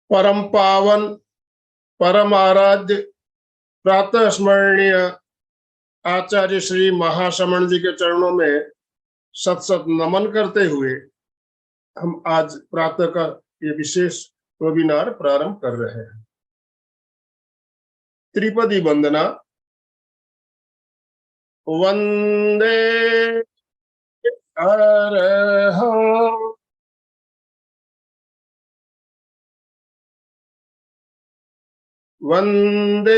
परम पावन परम आराध्य प्रातः स्मरणीय आचार्य श्री महाश्रमण जी के चरणों में सत सत नमन करते हुए हम आज प्रातः का ये विशेष वेबिनार प्रारंभ कर रहे हैं। त्रिपदी वंदना। वंदे अरहं वंदे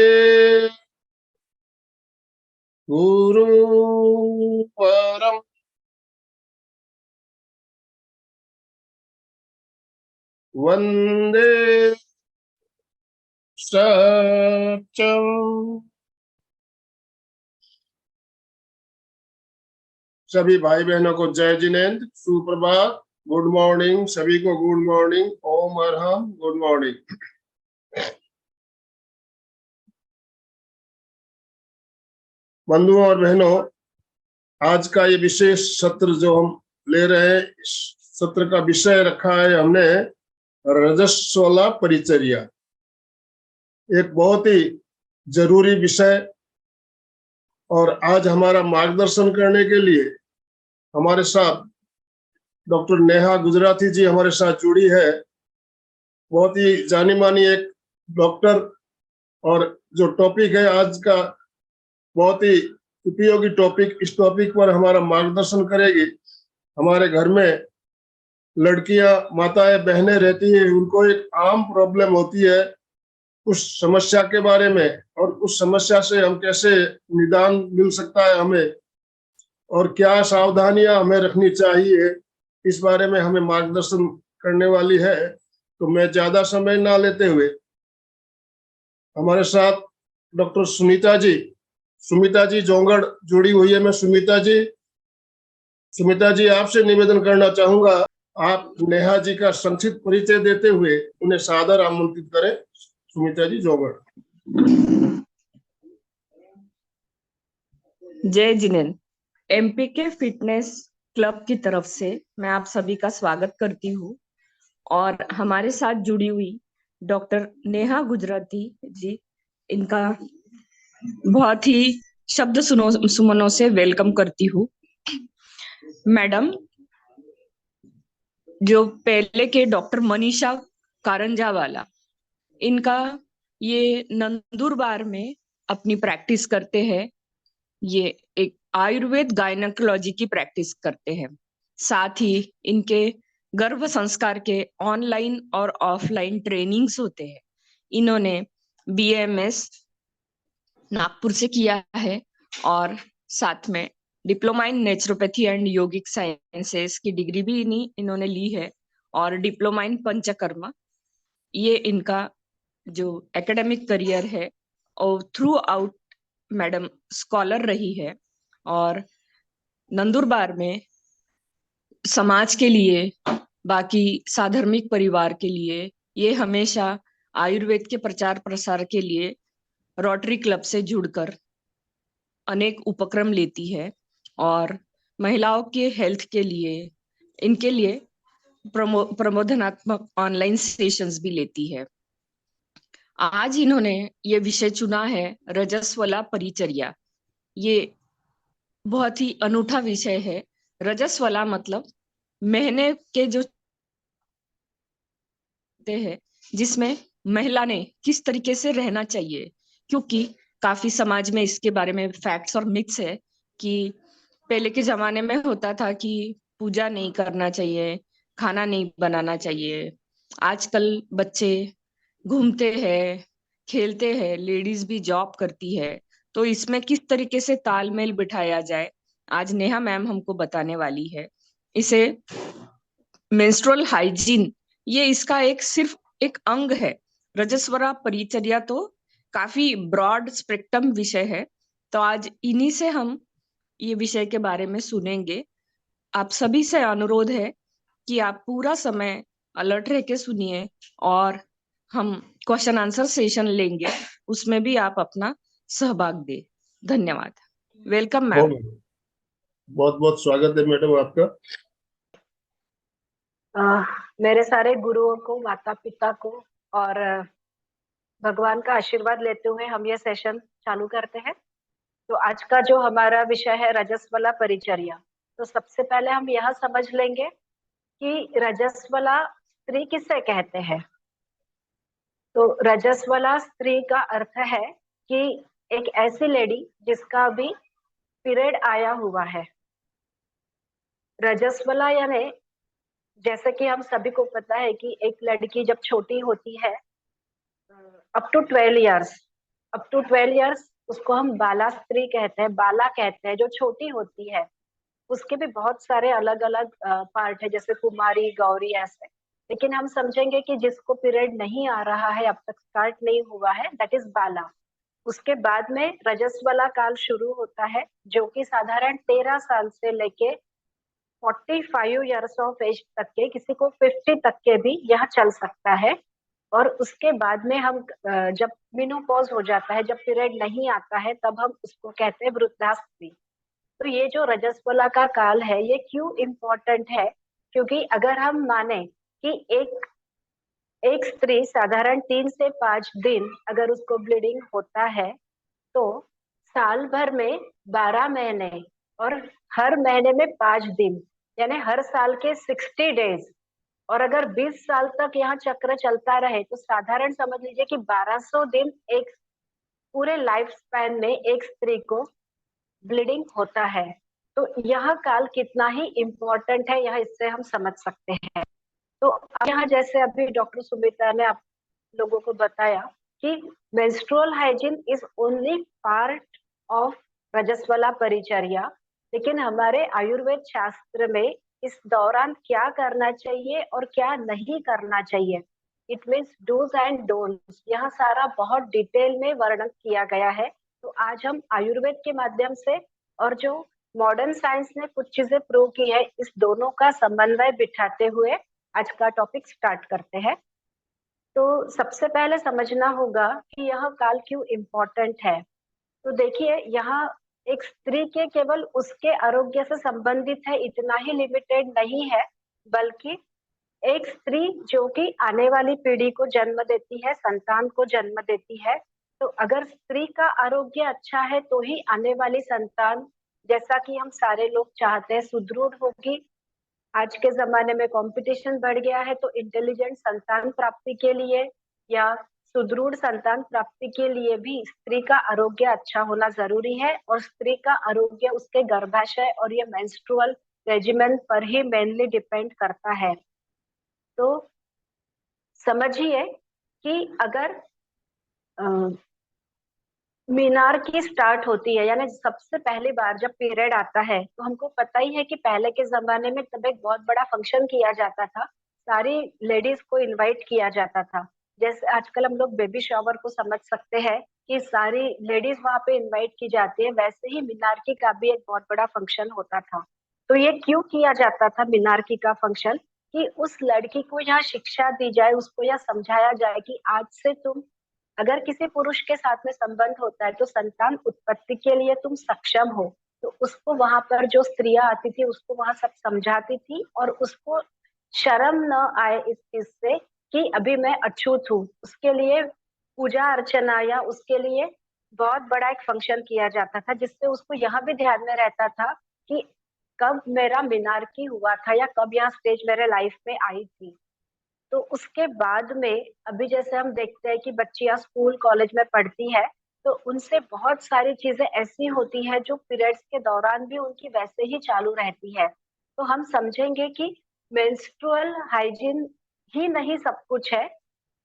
गुरु परम वंदे सत्यम। सभी भाई बहनों को जय जिनेन्द्र, सुप्रभात, गुड मॉर्निंग। सभी को गुड मॉर्निंग। ओम अरहम, गुड मॉर्निंग। बंधुओं और बहनों, आज का ये विशेष सत्र जो हम ले रहे हैं, इस सत्र का विषय रखा है हमने रजस्वला परिचर्या। एक बहुत ही जरूरी विषय। और आज हमारा मार्गदर्शन करने के लिए हमारे साथ डॉक्टर नेहा गुजराती जी हमारे साथ जुड़ी है। बहुत ही जानी मानी एक डॉक्टर, और जो टॉपिक है आज का बहुत ही उपयोगी टॉपिक। इस टॉपिक पर हमारा मार्गदर्शन करेगी। हमारे घर में लड़कियां, माताएं, बहनें रहती हैं, उनको एक आम प्रॉब्लम होती है उस समस्या के बारे में, और उस समस्या से हम कैसे निदान मिल सकता है हमें, और क्या सावधानियां हमें रखनी चाहिए, इस बारे में हमें मार्गदर्शन करने वाली है। तो मैं ज्यादा समय ना लेते हुए हमारे साथ डॉक्टर सुमिता जी जोंगड़ जुड़ी हुई है। मैं सुमिता जी आपसे निवेदन करना चाहूंगा, आप नेहा जी का संक्षिप्त परिचय देते हुए उन्हें सादर आमंत्रित करें। सुमिता जी जोंगड़। जय जिनेन्द्र। एमपीके फिटनेस क्लब की तरफ से मैं आप सभी का स्वागत करती हूँ, और हमारे साथ जुड़ी हुई डॉक्टर नेहा गुजराती जी, इनका बहुत ही शब्द सुमनों से वेलकम करती हूँ। मैडम, जो पहले के डॉक्टर मनीषा कारंजावाला, इनका ये नंदुरबार में अपनी प्रैक्टिस करते हैं। ये एक आयुर्वेद गायनेकोलॉजी की प्रैक्टिस करते हैं। साथ ही इनके गर्भ संस्कार के ऑनलाइन और ऑफलाइन ट्रेनिंग्स होते हैं। इन्होंने बीएमएस नागपुर से किया है, और साथ में diploma in naturopathy and yogic sciences की डिग्री भी इन्होंने ली है, और डिप्लोमा इन पंचकर्मा। ये इनका जो एकेडमिक करियर है और थ्रू आउट मैडम स्कॉलर रही है, और नंदुरबार में समाज के लिए, बाकी साधर्मिक परिवार के लिए, ये हमेशा आयुर्वेद के प्रचार प्रसार के लिए रोटरी क्लब से जुड़कर अनेक उपक्रम लेती है, और महिलाओं के हेल्थ के लिए, इनके लिए प्रबोधनात्मक ऑनलाइन सेशंस भी लेती है। आज इन्होंने ये विषय चुना है, रजस्वला परिचर्या। ये बहुत ही अनूठा विषय है। रजस्वला मतलब महीने के जो है, जिसमें महिला ने किस तरीके से रहना चाहिए, क्योंकि काफी समाज में इसके बारे में फैक्ट्स और मिथ्स है कि पहले के जमाने में होता था कि पूजा नहीं करना चाहिए, खाना नहीं बनाना चाहिए। आजकल बच्चे घूमते हैं, खेलते हैं, लेडीज भी जॉब करती है, तो इसमें किस तरीके से तालमेल बिठाया जाए, आज नेहा मैम हमको बताने वाली है। इसे मेंस्ट्रुअल हाइजीन, ये इसका एक सिर्फ एक अंग है। रजस्वला परिचर्या तो काफी ब्रॉड स्पेक्ट्रम विषय है, तो आज इन्हीं से हम ये विषय के बारे में सुनेंगे। आप सभी से अनुरोध है कि आप पूरा समय अलर्ट रह के सुनिए, और हम क्वेश्चन आंसर सेशन लेंगे, उसमें भी आप अपना सहभाग दे। धन्यवाद। Welcome ma'am. बहुत बहुत स्वागत है मैडम आपका। मेरे सारे गुरुओं को, माता पिता को और भगवान का आशीर्वाद लेते हुए हम ये सेशन चालू करते हैं। तो आज का जो हमारा विषय है रजस्वला परिचर्या। तो सबसे पहले हम यह समझ लेंगे कि रजस्वला स्त्री किसे कहते हैं। तो रजस्वला स्त्री का अर्थ है कि एक ऐसी लेडी जिसका अभी पीरियड आया हुआ है। रजस्वला यानी जैसे कि हम सभी को पता है कि एक लड़की जब छोटी होती है अप टू 12 इयर्स, उसको हम बाला स्त्री कहते हैं, बाला कहते हैं, जो छोटी होती है। उसके भी बहुत सारे अलग अलग पार्ट है, जैसे कुमारी, गौरी, ऐसे। लेकिन हम समझेंगे कि जिसको पीरियड नहीं आ रहा है, अब तक स्टार्ट नहीं हुआ है, दैट इज बाला। उसके बाद में रजस्वला काल शुरू होता है, जो कि साधारण 13 साल से लेके 45 इयर्स ऑफ एज तक के, किसी को 50 तक के भी यह चल सकता है। और उसके बाद में हम जब मेनोपॉज हो जाता है, जब पीरियड नहीं आता है, तब हम उसको कहते हैं वृद्धास्त्री। तो ये जो रजस्वला का काल है, ये क्यों इम्पोर्टेंट है? क्योंकि अगर हम माने कि एक स्त्री साधारण 3 से 5 दिन अगर उसको ब्लीडिंग होता है, तो साल भर में 12 महीने और हर महीने में 5 दिन, यानी हर साल के 60 डेज। और अगर 20 साल तक यहाँ चक्र चलता रहे तो साधारण समझ लीजिए कि 1200 दिन एक पूरे लाइफ स्पैन में एक स्त्री को ब्लीडिंग होता है। तो यह काल कितना ही इम्पोर्टेंट है, यह इससे हम समझ सकते हैं। तो अब यहाँ जैसे अभी डॉक्टर सुमित्रा ने आप लोगों को बताया कि menstrual hygiene is only part of रजस्वला परिचर्या, लेकिन हमारे आयुर्वेद शास्त्र में इस दौरान क्या करना चाहिए और क्या नहीं करना चाहिए, it means dos and don'ts, यह सारा बहुत डिटेल में वर्णन किया गया है। तो आज हम आयुर्वेद के माध्यम से और जो मॉडर्न साइंस ने कुछ चीजें प्रूव की है, इस दोनों का समन्वय बिठाते हुए आज का टॉपिक स्टार्ट करते हैं। तो सबसे पहले समझना होगा कि यह काल क्यों इम्पोर्टेंट है। तो देखिए, यहाँ एक स्त्री के केवल उसके आरोग्य से संबंधित है इतना ही लिमिटेड नहीं है, बल्कि एक स्त्री जो कि आने वाली पीढ़ी को जन्म देती है, संतान को जन्म देती है। तो अगर स्त्री का आरोग्य अच्छा है तो ही आने वाली संतान, जैसा कि हम सारे लोग चाहते हैं, सुदृढ़ होगी। आज के जमाने में कंपटीशन बढ़ गया है, तो इंटेलिजेंट संतान प्राप्ति के लिए या सुदृढ़ संतान प्राप्ति के लिए भी स्त्री का आरोग्य अच्छा होना जरूरी है। और स्त्री का आरोग्य उसके गर्भाशय और ये मेंस्ट्रुअल रेजिमेन पर ही मेनली डिपेंड करता है। तो समझिए कि अगर मीनार की स्टार्ट होती है, यानी सबसे पहली बार जब पीरियड आता है, तो हमको पता ही है कि पहले के जमाने में तब एक बहुत बड़ा फंक्शन किया जाता था, सारी लेडीज को इनवाइट किया जाता था। जैसे आजकल हम लोग बेबी शावर को समझ सकते हैं कि सारी लेडीज वहां पे इनवाइट की जाती है, वैसे ही मीनारकी का भी एक बहुत बड़ा फंक्शन होता था। तो ये क्यों किया जाता था मीनारकी का फंक्शन? कि उस लड़की को यहाँ शिक्षा दी जाए, उसको यह समझाया जाए कि आज से तुम, अगर किसी पुरुष के साथ में संबंध होता है तो संतान उत्पत्ति के लिए तुम सक्षम हो। तो उसको वहां पर जो स्त्रियां आती थी उसको वहां सब समझाती थी, और उसको शर्म न आए इस चीज से कि अभी मैं अछूत हूँ। उसके लिए पूजा अर्चना या उसके लिए बहुत बड़ा एक फंक्शन किया जाता था, जिससे उसको यहाँ भी ध्यान में रहता था कि कब मेरा मीनारकी हुआ था या कब यहाँ स्टेज मेरे लाइफ में आई थी। तो उसके बाद में अभी जैसे हम देखते हैं कि बच्चियां स्कूल कॉलेज में पढ़ती है, तो उनसे बहुत सारी चीजें ऐसी होती है जो पीरियड्स के दौरान भी उनकी वैसे ही चालू रहती है। तो हम समझेंगे कि मेंस्ट्रुअल हाइजीन ही नहीं सब कुछ है,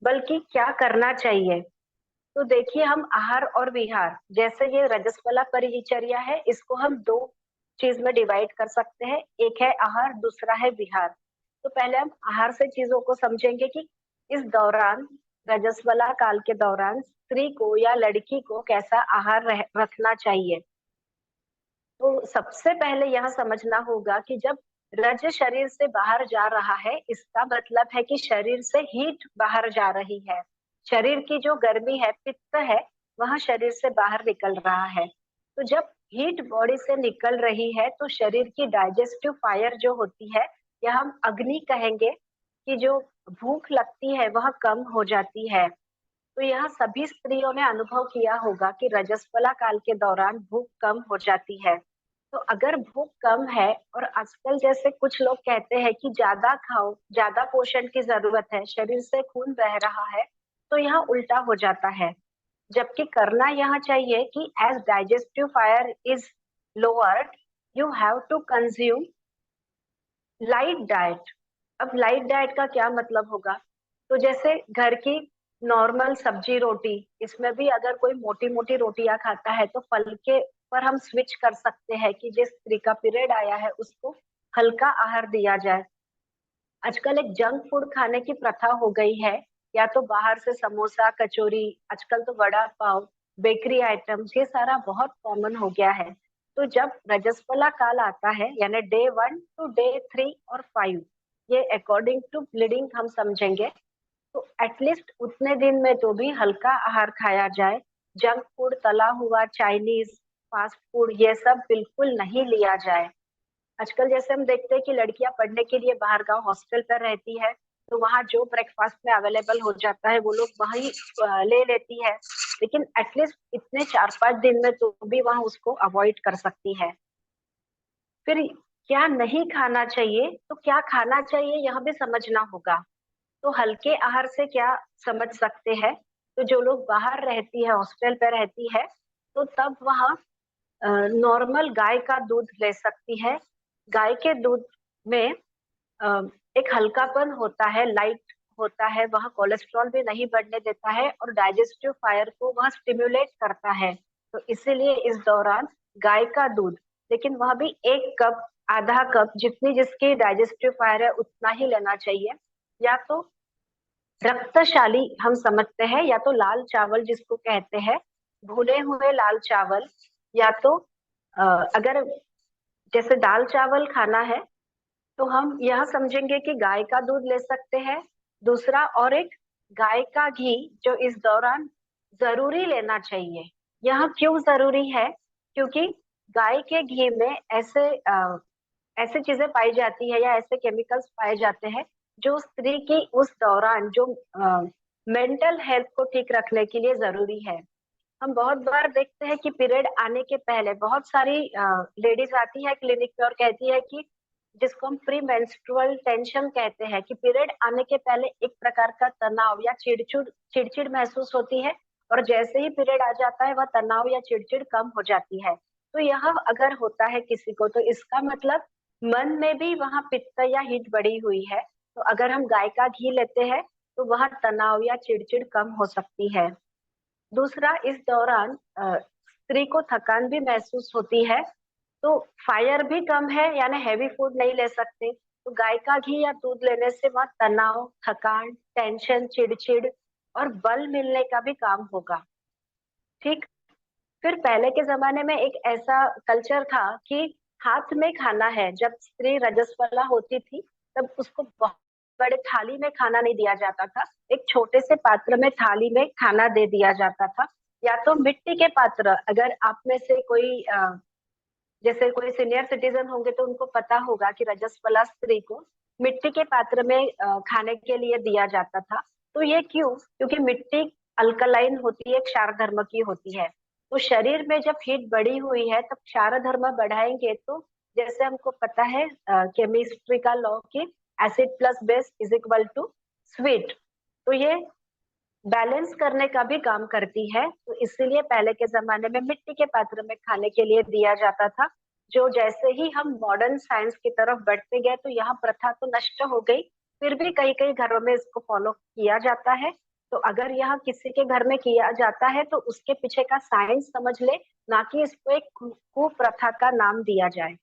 बल्कि क्या करना चाहिए। तो देखिए, हम आहार और विहार, जैसे ये रजस्वला परिचर्या है, इसको हम दो चीज में डिवाइड कर सकते हैं, एक है आहार, दूसरा है विहार। तो पहले हम आहार से चीजों को समझेंगे कि इस दौरान, रजस्वला काल के दौरान स्त्री को या लड़की को कैसा आहार रखना चाहिए। तो सबसे पहले यह समझना होगा कि जब रज शरीर से बाहर जा रहा है, इसका मतलब है कि शरीर से हीट बाहर जा रही है। शरीर की जो गर्मी है, पित्त है, वह शरीर से बाहर निकल रहा है। तो जब हीट बॉडी से निकल रही है तो शरीर की डाइजेस्टिव फायर जो होती है, या हम अग्नि कहेंगे, कि जो भूख लगती है वह कम हो जाती है। तो यह सभी स्त्रियों ने अनुभव किया होगा कि रजस्वला काल के दौरान भूख कम हो जाती है। तो अगर भूख कम है और आजकल जैसे कुछ लोग कहते हैं कि ज्यादा खाओ, ज्यादा पोषण की जरूरत है, शरीर से खून बह रहा है, तो यह उल्टा हो जाता है। जबकि करना यह चाहिए कि as digestive fire is lowered, you have to consume light diet. अब लाइट डाइट का क्या मतलब होगा? तो जैसे घर की नॉर्मल सब्जी रोटी, इसमें भी अगर कोई मोटी मोटी रोटियां खाता है तो फल के पर हम स्विच कर सकते हैं कि जिस स्त्री का पीरियड आया है उसको हल्का आहार दिया जाए। आजकल एक जंक फूड खाने की प्रथा हो गई है, या तो बाहर से समोसा कचौरी, आजकल तो वड़ा पाव, बेकरी आइटम्स, ये सारा बहुत कॉमन हो गया है। तो जब रजस्वला काल आता है यानी डे 1 to डे 3 और 5, ये अकॉर्डिंग टू ब्लीडिंग हम समझेंगे, तो एटलीस्ट उतने दिन में तो भी हल्का आहार खाया जाए। जंक फूड, तला हुआ, चाइनीज, फास्ट फूड, ये सब बिल्कुल नहीं लिया जाए। आजकल जैसे हम देखते हैं कि लड़कियां पढ़ने के लिए बाहर गांव हॉस्टल पर रहती है, तो वहाँ जो ब्रेकफास्ट में अवेलेबल हो जाता है वो लोग वही ले लेती है, लेकिन एटलीस्ट इतने 4-5 दिन में तो भी वहाँ उसको अवॉइड कर सकती है। फिर क्या नहीं खाना चाहिए, तो क्या खाना चाहिए यह भी समझना होगा। तो हल्के आहार से क्या समझ सकते हैं? तो जो लोग बाहर रहती है, हॉस्टल पे रहती है, तो तब वहाँ नॉर्मल गाय का दूध ले सकती है। गाय के दूध में अ, एक हल्कापन होता है, लाइट होता है, वह कोलेस्ट्रॉल भी नहीं बढ़ने देता है और डाइजेस्टिव फायर को वह स्टिमुलेट करता है। तो इसीलिए इस दौरान गाय का दूध, लेकिन वह भी 1 कप, आधा कप, जितनी जिसकी डाइजेस्टिव फायर है उतना ही लेना चाहिए। या तो रक्तशाली हम समझते हैं, या तो लाल चावल जिसको कहते हैं, भुने हुए लाल चावल, या तो अगर जैसे दाल चावल खाना है तो हम यह समझेंगे कि गाय का दूध ले सकते हैं। दूसरा, और एक गाय का घी जो इस दौरान जरूरी लेना चाहिए। यह क्यों जरूरी है? क्योंकि गाय के घी में ऐसे चीजें पाई जाती है या ऐसे केमिकल्स पाए जाते हैं जो स्त्री की उस दौरान जो मेंटल हेल्थ को ठीक रखने के लिए जरूरी है। हम बहुत बार देखते हैं कि पीरियड आने के पहले बहुत सारी लेडीज आती है क्लिनिक पे और कहती है कि जिसको हम प्री मेंस्ट्रुअल टेंशन कहते हैं, कि पीरियड आने के पहले एक प्रकार का तनाव या चिड़चिड़ महसूस होती है, और जैसे ही पीरियड आ जाता है वह तनाव या चिड़चिड़ कम हो जाती है। तो यह अगर होता है किसी को, तो इसका मतलब मन में भी वहां पित्त या हीट बढ़ी हुई है। तो अगर हम गाय का घी लेते हैं तो वह तनाव या चिड़चिड़ कम हो सकती है। दूसरा, इस दौरान स्त्री को थकान भी महसूस होती है, तो फायर भी कम है, यानी हैवी फूड नहीं ले सकते। तो गाय का घी या दूध लेने से वह तनाव, थकान, टेंशन, चिड़चिड़ और बल मिलने का भी काम होगा। ठीक। फिर पहले के जमाने में एक ऐसा कल्चर था कि हाथ में खाना है। जब स्त्री रजस्वला होती थी तब उसको बहुत बड़े थाली में खाना नहीं दिया जाता था, एक छोटे से पात्र में, थाली में खाना दे दिया जाता था। या तो मिट्टी के पात्र, अगर आप में से कोई जैसे कोई सीनियर सिटीजन होंगे तो उनको पता होगा कि रजस्वला स्त्री को मिट्टी के पात्र में खाने के लिए दिया जाता था। तो ये क्यों? क्योंकि मिट्टी अल्कलाइन होती है, क्षार धर्म की होती है। तो शरीर में जब हीट बढ़ी हुई है तब क्षार धर्म बढ़ाएंगे, तो जैसे हमको पता है केमिस्ट्री का लॉ की acid plus base is equal to sweet, तो ये बैलेंस करने का भी काम करती है। तो इसीलिए पहले के जमाने में मिट्टी के पात्र में खाने के लिए दिया जाता था। जो जैसे ही हम मॉडर्न साइंस की तरफ बढ़ते गए तो यह प्रथा तो नष्ट हो गई, फिर भी कई कई घरों में इसको फॉलो किया जाता है। तो अगर यह किसी के घर में किया जाता है तो उसके पीछे का साइंस समझ ले, ना कि इसको एक कुप्रथा का नाम दिया जाए।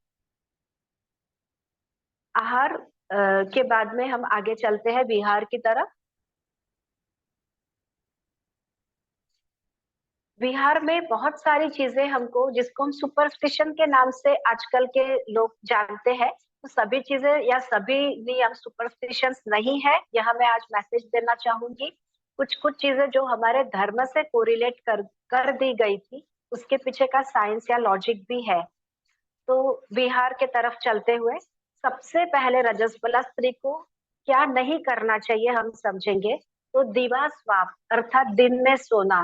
आहार के बाद में हम आगे चलते हैं बिहार की तरफ। बिहार में बहुत सारी चीजें हमको, जिसको हम सुपरस्टिशन के नाम से आजकल के लोग जानते हैं, तो सभी चीजें या सभी नियम सुपरस्टिशंस नहीं है, यह मैं आज मैसेज देना चाहूंगी। कुछ कुछ चीजें जो हमारे धर्म से कोरिलेट कर दी गई थी, उसके पीछे का साइंस या लॉजिक भी है। तो बिहार के तरफ चलते हुए, सबसे पहले रजस्वला स्त्री को क्या नहीं करना चाहिए हम समझेंगे। तो दिवा स्वाप अर्थात दिन में सोना।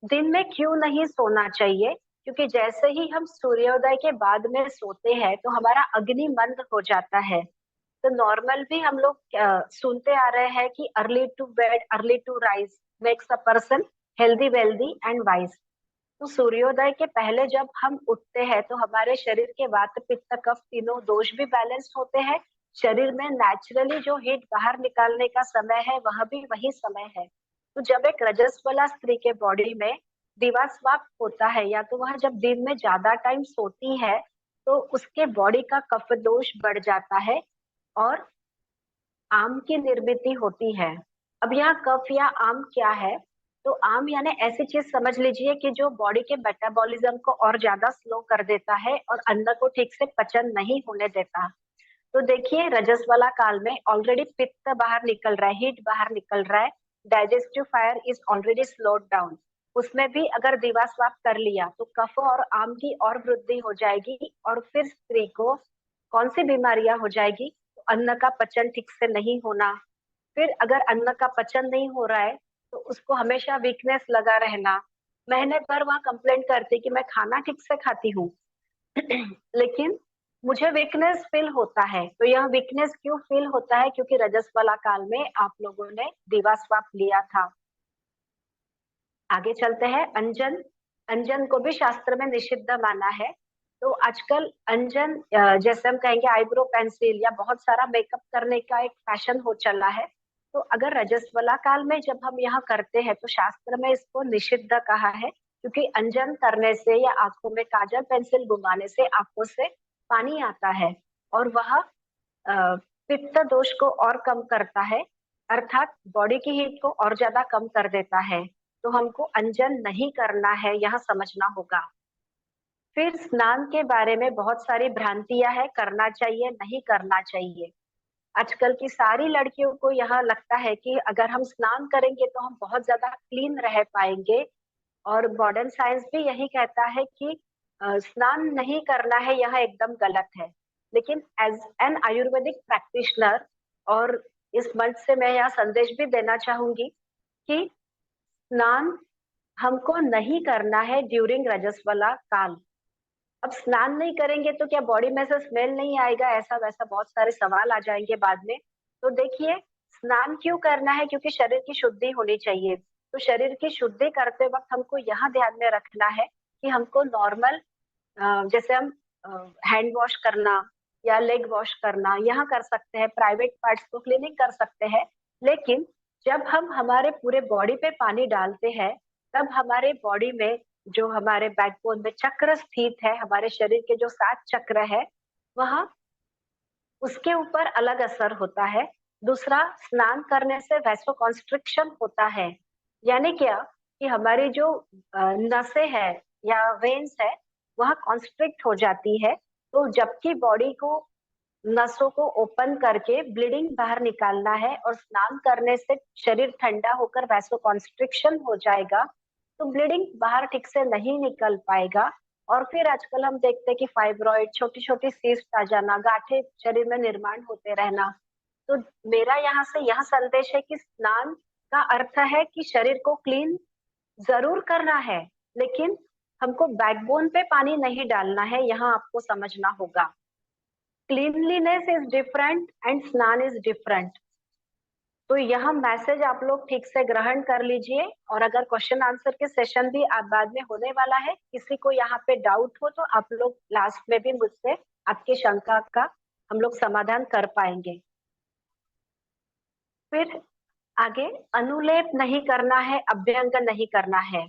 दिन में क्यों नहीं सोना चाहिए? क्योंकि जैसे ही हम सूर्योदय के बाद में सोते हैं तो हमारा अग्नि मंद हो जाता है। तो नॉर्मल भी हम लोग सुनते आ रहे हैं कि early to bed early to rise makes a person healthy wealthy and wise. तो सूर्योदय के पहले जब हम उठते हैं तो हमारे शरीर के वात पित्त कफ तीनों दोष भी बैलेंस होते हैं। शरीर में नेचुरली जो हीट बाहर निकालने का समय है वह भी वही समय है। तो जब एक रजस्वला स्त्री के बॉडी में दिवास्वाप होता है या तो वह जब दिन में ज्यादा टाइम सोती है तो उसके बॉडी का कफ दोष बढ़ जाता है और आम की निर्मित होती है। अब यहाँ कफ या आम क्या है? तो आम यानी ऐसी चीज समझ लीजिए कि जो बॉडी के मेटाबॉलिज्म को और ज्यादा स्लो कर देता है और अन्न को ठीक से पचन नहीं होने देता। तो देखिए रजस्वला काल में ऑलरेडी पित्त बाहर निकल रहा है, हीट बाहर निकल रहा है, digestive fire is already slowed down. उसमें भी अगर दिवा स्वाप कर लिया तो कफ और आम की और वृद्धि हो जाएगी और फिर स्त्री को कौन सी बीमारियां हो जाएगी? तो अन्न का पचन ठीक से नहीं होना। फिर अगर अन्न का पचन नहीं हो रहा है तो उसको हमेशा वीकनेस लगा रहना। महीने भर वह कंप्लेंट करती कि मैं खाना ठीक से खाती हूँ लेकिन मुझे वीकनेस फील होता है। तो यह वीकनेस क्यों फील होता है? क्योंकि रजस्वला काल में आप लोगों ने दिवा स्वाप लिया था। आगे चलते हैं। अंजन। अंजन को भी शास्त्र में निषिद्ध माना है। तो आजकल अंजन जैसे हम कहेंगे आईब्रो पेंसिल या बहुत सारा मेकअप करने का एक फैशन हो चला है। तो अगर रजस्वला काल में जब हम यहाँ करते हैं तो शास्त्र में इसको निषिद्ध कहा है क्योंकि अंजन करने से या आंखों में काजल पेंसिल घुमाने से आंखों से पानी आता है और वह पित्त दोष को और कम करता है अर्थात बॉडी की हीट को और ज्यादा कम कर देता है। तो हमको अंजन नहीं करना है, यह समझना होगा। फिर स्नान के बारे में बहुत सारी भ्रांतियां है, करना चाहिए नहीं करना चाहिए। आजकल की सारी लड़कियों को यह लगता है कि अगर हम स्नान करेंगे तो हम बहुत ज्यादा क्लीन रह पाएंगे और मॉडर्न साइंस भी यही कहता है कि स्नान नहीं करना है, यह एकदम गलत है। लेकिन एज एन आयुर्वेदिक प्रैक्टिशनर और इस मंच से मैं यह संदेश भी देना चाहूंगी कि स्नान हमको नहीं करना है ड्यूरिंग रजस्वला काल। अब स्नान नहीं करेंगे तो क्या बॉडी में से स्मेल नहीं आएगा? ऐसा वैसा बहुत सारे सवाल आ जाएंगे बाद में। तो देखिए स्नान क्यों करना है? क्योंकि शरीर की शुद्धि होनी चाहिए। तो शरीर की शुद्धि करते वक्त हमको यहाँ ध्यान में रखना है कि हमको नॉर्मल जैसे हम हैंड वॉश करना या लेग वॉश करना यहाँ कर सकते हैं, प्राइवेट पार्ट्स को क्लीनिंग कर सकते हैं। लेकिन जब हम हमारे पूरे बॉडी पे पानी डालते हैं तब हमारे बॉडी में जो हमारे बैकबोन में चक्र स्थित है, हमारे शरीर के जो 7 चक्र है वह उसके ऊपर अलग असर होता है। दूसरा, स्नान करने से वैसोकॉन्स्ट्रिक्शन होता है। यानी क्या कि हमारी जो नसें है या वेन्स है वह कॉन्स्ट्रिक्ट हो जाती है। तो जबकि बॉडी को नसों को ओपन करके ब्लीडिंग बाहर निकालना है और स्नान करने से शरीर ठंडा होकर वैसोकॉन्स्ट्रिक्शन हो जाएगा तो ब्लीडिंग बाहर ठीक से नहीं निकल पाएगा। और फिर आजकल हम देखते हैं कि फाइब्रॉइड, छोटी छोटी सिस्ट आ जाना, गांठें शरीर में निर्माण होते रहना। तो मेरा यहाँ से यह संदेश है कि स्नान का अर्थ है कि शरीर को क्लीन जरूर करना है लेकिन हमको बैकबोन पे पानी नहीं डालना है, यहाँ आपको समझना होगा। क्लीनलीनेस इज डिफरेंट एंड स्नान इज डिफरेंट। तो यह मैसेज आप लोग ठीक से ग्रहण कर लीजिए। और अगर क्वेश्चन आंसर के सेशन भी आप बाद में होने वाला है, किसी को यहाँ पे डाउट हो तो आप लोग लास्ट में भी मुझसे आपकी शंका का हम लोग समाधान कर पाएंगे। फिर आगे, अनुलेप नहीं करना है, अभ्यंग नहीं करना है।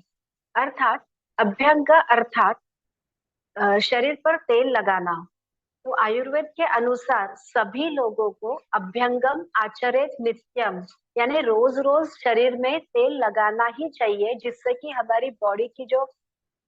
अर्थात अभ्यंग अर्थात शरीर पर तेल लगाना। तो आयुर्वेद के अनुसार सभी लोगों को अभ्यंगम आचरेत नित्यम यानी रोज रोज शरीर में तेल लगाना ही चाहिए जिससे कि हमारी बॉडी की जो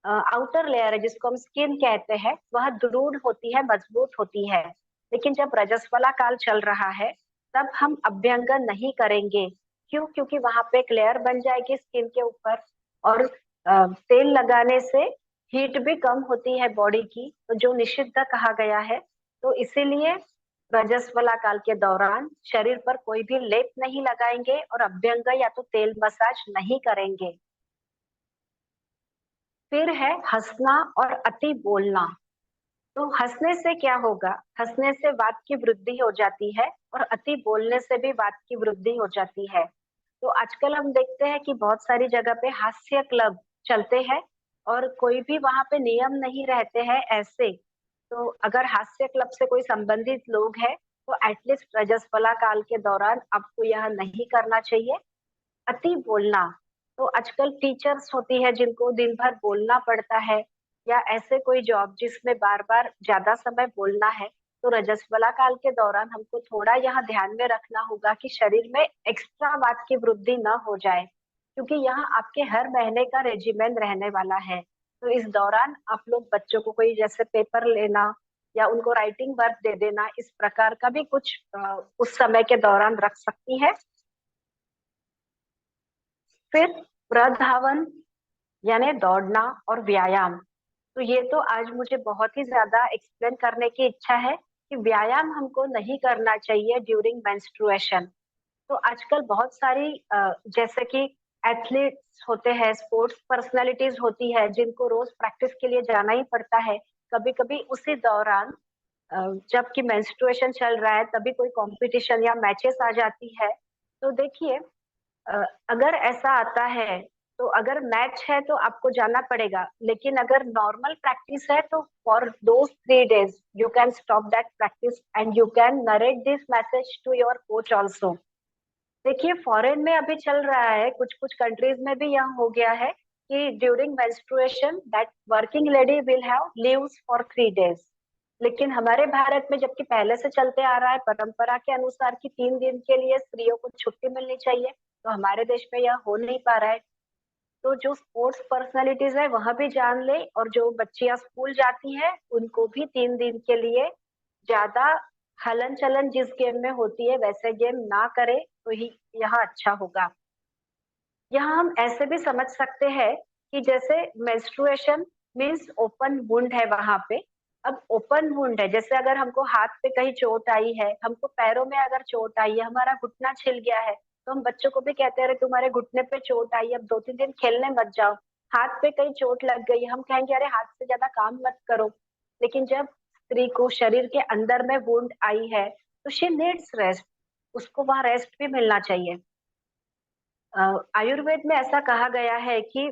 आउटर लेयर है जिसको हम स्किन कहते हैं वह दृढ़ होती है, मजबूत होती है। लेकिन जब रजस्वला काल चल रहा है तब हम अभ्यंग नहीं करेंगे। क्यों? क्योंकि वहां पे एक लेयर बन जाएगी स्किन के ऊपर और तेल लगाने से हीट भी कम होती है बॉडी की, तो जो निषिद्ध कहा गया है। तो इसीलिए रजस्वला काल के दौरान शरीर पर कोई भी लेप नहीं लगाएंगे और अभ्यंग या तो तेल मसाज नहीं करेंगे। फिर है हंसना और अति बोलना। तो हंसने से क्या होगा? हंसने से वात की वृद्धि हो जाती है और अति बोलने से भी वात की वृद्धि हो जाती है। तो आजकल हम देखते हैं कि बहुत सारी जगह पे हास्य क्लब चलते हैं और कोई भी वहां पे नियम नहीं रहते हैं ऐसे। तो अगर हास्य क्लब से कोई संबंधित लोग हैं तो एटलीस्ट रजस्वला काल के दौरान आपको यह नहीं करना चाहिए। अति बोलना, तो आजकल टीचर्स होती है जिनको दिन भर बोलना पड़ता है, या ऐसे कोई जॉब जिसमें बार बार ज्यादा समय बोलना है, तो रजस्वला काल के दौरान हमको थोड़ा यहाँ ध्यान में रखना होगा कि शरीर में एक्स्ट्रा वात की वृद्धि न हो जाए, क्योंकि यहाँ आपके हर महीने का रेजिमेंट रहने वाला है। तो इस दौरान आप लोग बच्चों को कोई जैसे पेपर लेना या उनको राइटिंग वर्क दे देना, इस प्रकार का भी कुछ उस समय के दौरान रख सकती है। फिर प्रधावन यानी दौड़ना और व्यायाम। तो ये तो आज मुझे बहुत ही ज्यादा एक्सप्लेन करने की इच्छा है कि व्यायाम हमको नहीं करना चाहिए ड्यूरिंग मेंस्ट्रुएशन। तो आजकल बहुत सारी जैसे कि एथलीट्स होते हैं, स्पोर्ट्स पर्सनालिटीज होती है जिनको रोज प्रैक्टिस के लिए जाना ही पड़ता है। कभी कभी उसी दौरान जबकि मेंस्ट्रुएशन चल रहा है तभी कोई कंपटीशन या मैचेस आ जाती है। तो देखिए, अगर ऐसा आता है तो अगर मैच है तो आपको जाना पड़ेगा, लेकिन अगर नॉर्मल प्रैक्टिस है तो for those 3 days you can stop that practice and you can narrate this message to your coach also. देखिए, फॉरेन में अभी चल रहा है, कुछ कुछ कंट्रीज में भी यह हो गया है कि during menstruation that working lady will have leaves for 3 days। लेकिन हमारे भारत में जबकि पहले से चलते आ रहा है परंपरा के अनुसार कि 3 दिन के लिए स्त्रियों को छुट्टी मिलनी चाहिए, तो हमारे देश में यह हो नहीं पा रहा है। तो जो स्पोर्ट्स पर्सनालिटीज है वह भी जान ले, और जो बच्चियां स्कूल जाती है उनको भी 3 दिन के लिए ज्यादा हलन चलन जिस गेम में होती है वैसे गेम ना करे तो ही यहाँ अच्छा होगा। यहाँ हम ऐसे भी समझ सकते हैं कि जैसे मेंस्ट्रुएशन मीन्स ओपन वुंड है वहां पे। अब ओपन वुंड है, जैसे अगर हमको हाथ पे कहीं चोट आई है, हमको पैरों में अगर चोट आई है, हमारा घुटना छिल गया है, तो हम बच्चों को भी कहते हैं तुम्हारे घुटने पे चोट आई है, अब 2-3 दिन खेलने मत जाओ। हाथ पे कहीं चोट लग गई, हम कहेंगे अरे हाथ से ज्यादा काम मत करो। लेकिन जब स्त्री को शरीर के अंदर में वुंड आई है तो शी नीड्स रेस्ट, उसको वहां रेस्ट भी मिलना चाहिए। आयुर्वेद में ऐसा कहा गया है कि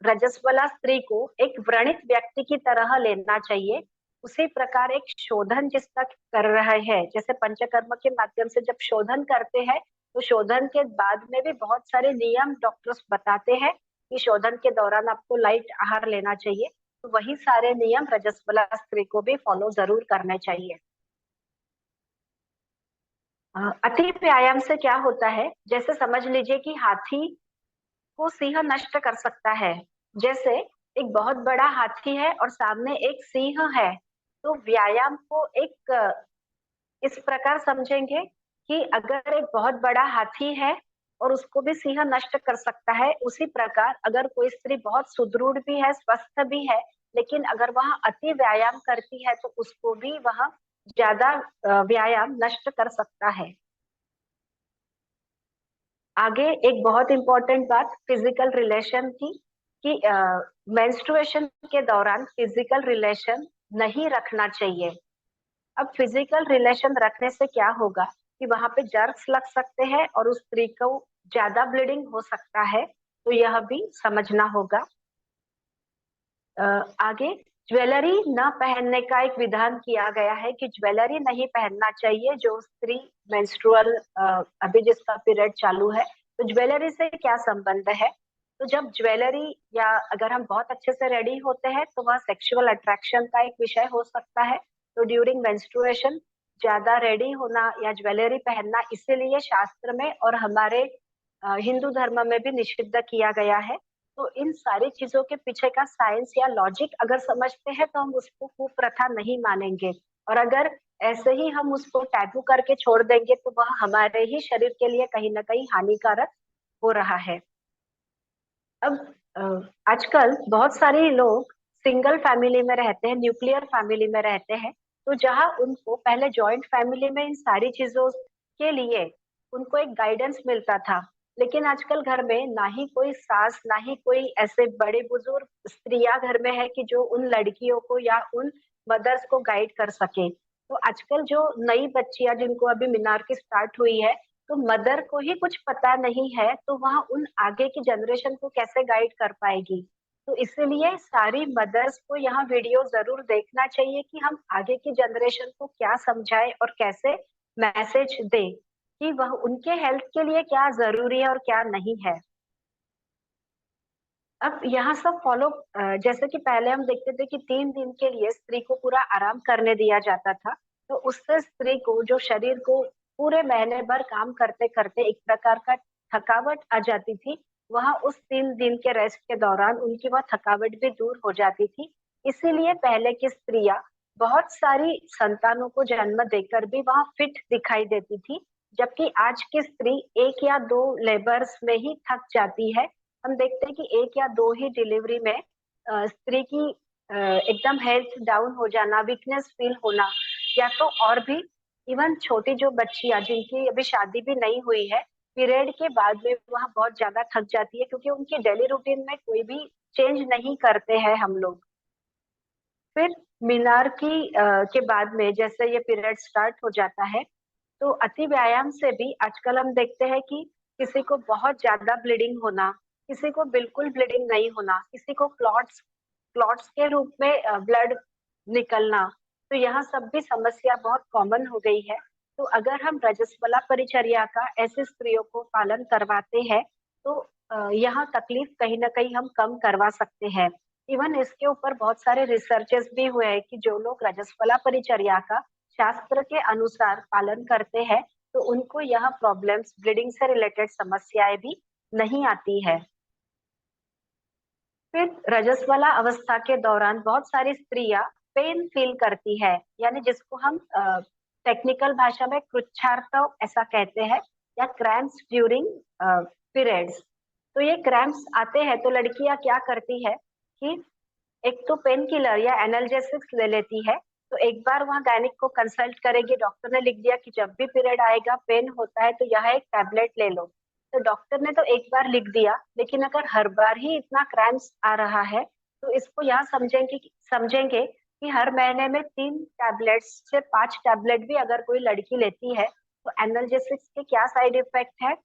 रजस्वला स्त्री को एक व्रणित व्यक्ति की तरह लेना चाहिए। उसी प्रकार एक शोधन जिस तक कर रहे हैं, जैसे पंचकर्म के माध्यम से जब शोधन करते हैं तो शोधन के बाद में भी बहुत सारे नियम डॉक्टर्स बताते हैं कि शोधन के दौरान आपको लाइट आहार लेना चाहिए। तो वही सारे नियम रजस्वला स्त्री को भी फॉलो जरूर करने चाहिए। अति व्यायाम से क्या होता है, जैसे समझ लीजिए कि हाथी को सिंह नष्ट कर सकता है। जैसे एक बहुत बड़ा हाथी है और सामने एक सिंह है, तो व्यायाम को एक इस प्रकार समझेंगे कि अगर एक बहुत बड़ा हाथी है और उसको भी सिंह नष्ट कर सकता है, उसी प्रकार अगर कोई स्त्री बहुत सुदृढ़ भी है, स्वस्थ भी है, लेकिन अगर वह अति व्यायाम करती है तो उसको भी वह ज्यादा व्यायाम नष्ट कर सकता है। आगे एक बहुत इंपॉर्टेंट बात फिजिकल रिलेशन की, कि मेंस्ट्रुएशन के दौरान फिजिकल रिलेशन नहीं रखना चाहिए। अब फिजिकल रिलेशन रखने से क्या होगा कि वहां पे जर्म्स लग सकते हैं और उस स्त्री को ज्यादा ब्लीडिंग हो सकता है, तो यह भी समझना होगा। आगे ज्वेलरी न पहनने का एक विधान किया गया है कि ज्वेलरी नहीं पहनना चाहिए जो स्त्री मेंस्ट्रुअल अभी जिसका पीरियड चालू है। तो ज्वेलरी से क्या संबंध है? तो जब ज्वेलरी या अगर हम बहुत अच्छे से रेडी होते हैं तो वह सेक्सुअल अट्रैक्शन का एक विषय हो सकता है। तो ड्यूरिंग मेंस्ट्रुएशन ज्यादा रेडी होना या ज्वेलरी पहनना इसीलिए शास्त्र में और हमारे हिंदू धर्म में भी निषिद्ध किया गया है। तो इन सारी चीजों के पीछे का साइंस या लॉजिक अगर समझते हैं तो हम उसको कुप्रथा नहीं मानेंगे, और अगर ऐसे ही हम उसको टैबू करके छोड़ देंगे तो वह हमारे ही शरीर के लिए कहीं ना कहीं हानिकारक हो रहा है। अब आजकल बहुत सारे लोग सिंगल फैमिली में रहते हैं, न्यूक्लियर फैमिली में रहते हैं, तो जहाँ उनको पहले जॉइंट फैमिली में इन सारी चीजों के लिए उनको एक गाइडेंस मिलता था, लेकिन आजकल घर में ना ही कोई सास ना ही कोई ऐसे बड़े बुजुर्ग स्त्रियां घर में है कि जो उन लड़कियों को या उन मदर्स को गाइड कर सके। तो आजकल जो नई बच्चियां जिनको अभी मीनार स्टार्ट हुई है, तो मदर को ही कुछ पता नहीं है, तो वहां उन आगे की जनरेशन को कैसे गाइड कर पाएगी। तो इसीलिए सारी मदर्स को यहाँ वीडियो जरूर देखना चाहिए कि हम आगे की जनरेशन को क्या समझाएं और कैसे मैसेज दें कि वह उनके हेल्थ के लिए क्या जरूरी है और क्या नहीं है। अब यहाँ सब फॉलो, जैसे कि पहले हम देखते थे कि 3 दिन के लिए स्त्री को पूरा आराम करने दिया जाता था, तो उससे स्त्री को जो शरीर को पूरे महीने भर काम करते करते एक प्रकार का थकावट आ जाती थी, वहां उस 3 दिन के रेस्ट के दौरान उनकी वह थकावट भी दूर हो जाती थी। इसीलिए पहले की स्त्रियां बहुत सारी संतानों को जन्म देकर भी वहां फिट दिखाई देती थी, जबकि आज की स्त्री 1 या 2 लेबर्स में ही थक जाती है। हम देखते हैं कि 1 या 2 ही डिलीवरी में स्त्री की एकदम हेल्थ डाउन हो जाना, वीकनेस फील होना, या तो और भी इवन छोटी जो बच्चियां जिनकी अभी शादी भी नहीं हुई है, पीरियड के बाद में वहां बहुत ज्यादा थक जाती है, क्योंकि उनकी डेली रूटीन में कोई भी चेंज नहीं करते हैं हम लोग। फिर मीनार के बाद में जैसे ये पीरियड स्टार्ट हो जाता है, तो अति व्यायाम से भी आजकल हम देखते हैं कि किसी को बहुत ज्यादा ब्लीडिंग होना, किसी को बिल्कुल ब्लीडिंग नहीं होना, किसी को क्लॉट्स क्लॉट्स के रूप में ब्लड निकलना। तो यहाँ सब भी समस्या बहुत कॉमन हो गई है। तो अगर हम रजस्वला परिचर्या का ऐसे स्त्रियों को पालन करवाते हैं, तो यहाँ तकलीफ कहीं ना कहीं हम कम करवा सकते हैं। इवन इसके ऊपर बहुत सारे रिसर्चेस भी हुए हैं कि जो लोग रजस्वला परिचर्या का शास्त्र के अनुसार पालन करते हैं, तो उनको यह प्रॉब्लम्स, ब्लीडिंग से रिलेटेड समस्याएं भी नहीं आती है। फिर रजस्वला अवस्था के दौरान बहुत सारी स्त्रियां पेन फील करती है, यानी जिसको हम टेक्निकल भाषा में कृच्छार्तव ऐसा कहते हैं, या क्रैम्प्स ड्यूरिंग पीरियड्स। तो ये क्रैम्प्स आते हैं तो लड़कियां क्या करती है कि एक तो पेन किलर या एनाल्जेसिक्स ले लेती है। तो एक बार वहाँ गायनिक को कंसल्ट करेगी, डॉक्टर ने लिख दिया कि जब भी पीरियड आएगा पेन होता है तो यह एक टैबलेट ले लो। तो डॉक्टर ने तो एक बार लिख दिया, लेकिन अगर हर बार ही इतना क्रैम्प्स आ रहा है, तो इसको यहाँ समझेंगे कि हर महीने में 3 टैबलेट्स से 5 टैबलेट भी अगर कोई लड़की लेती है, तो एनाल्जेसिक्स के क्या साइड इफेक्ट है,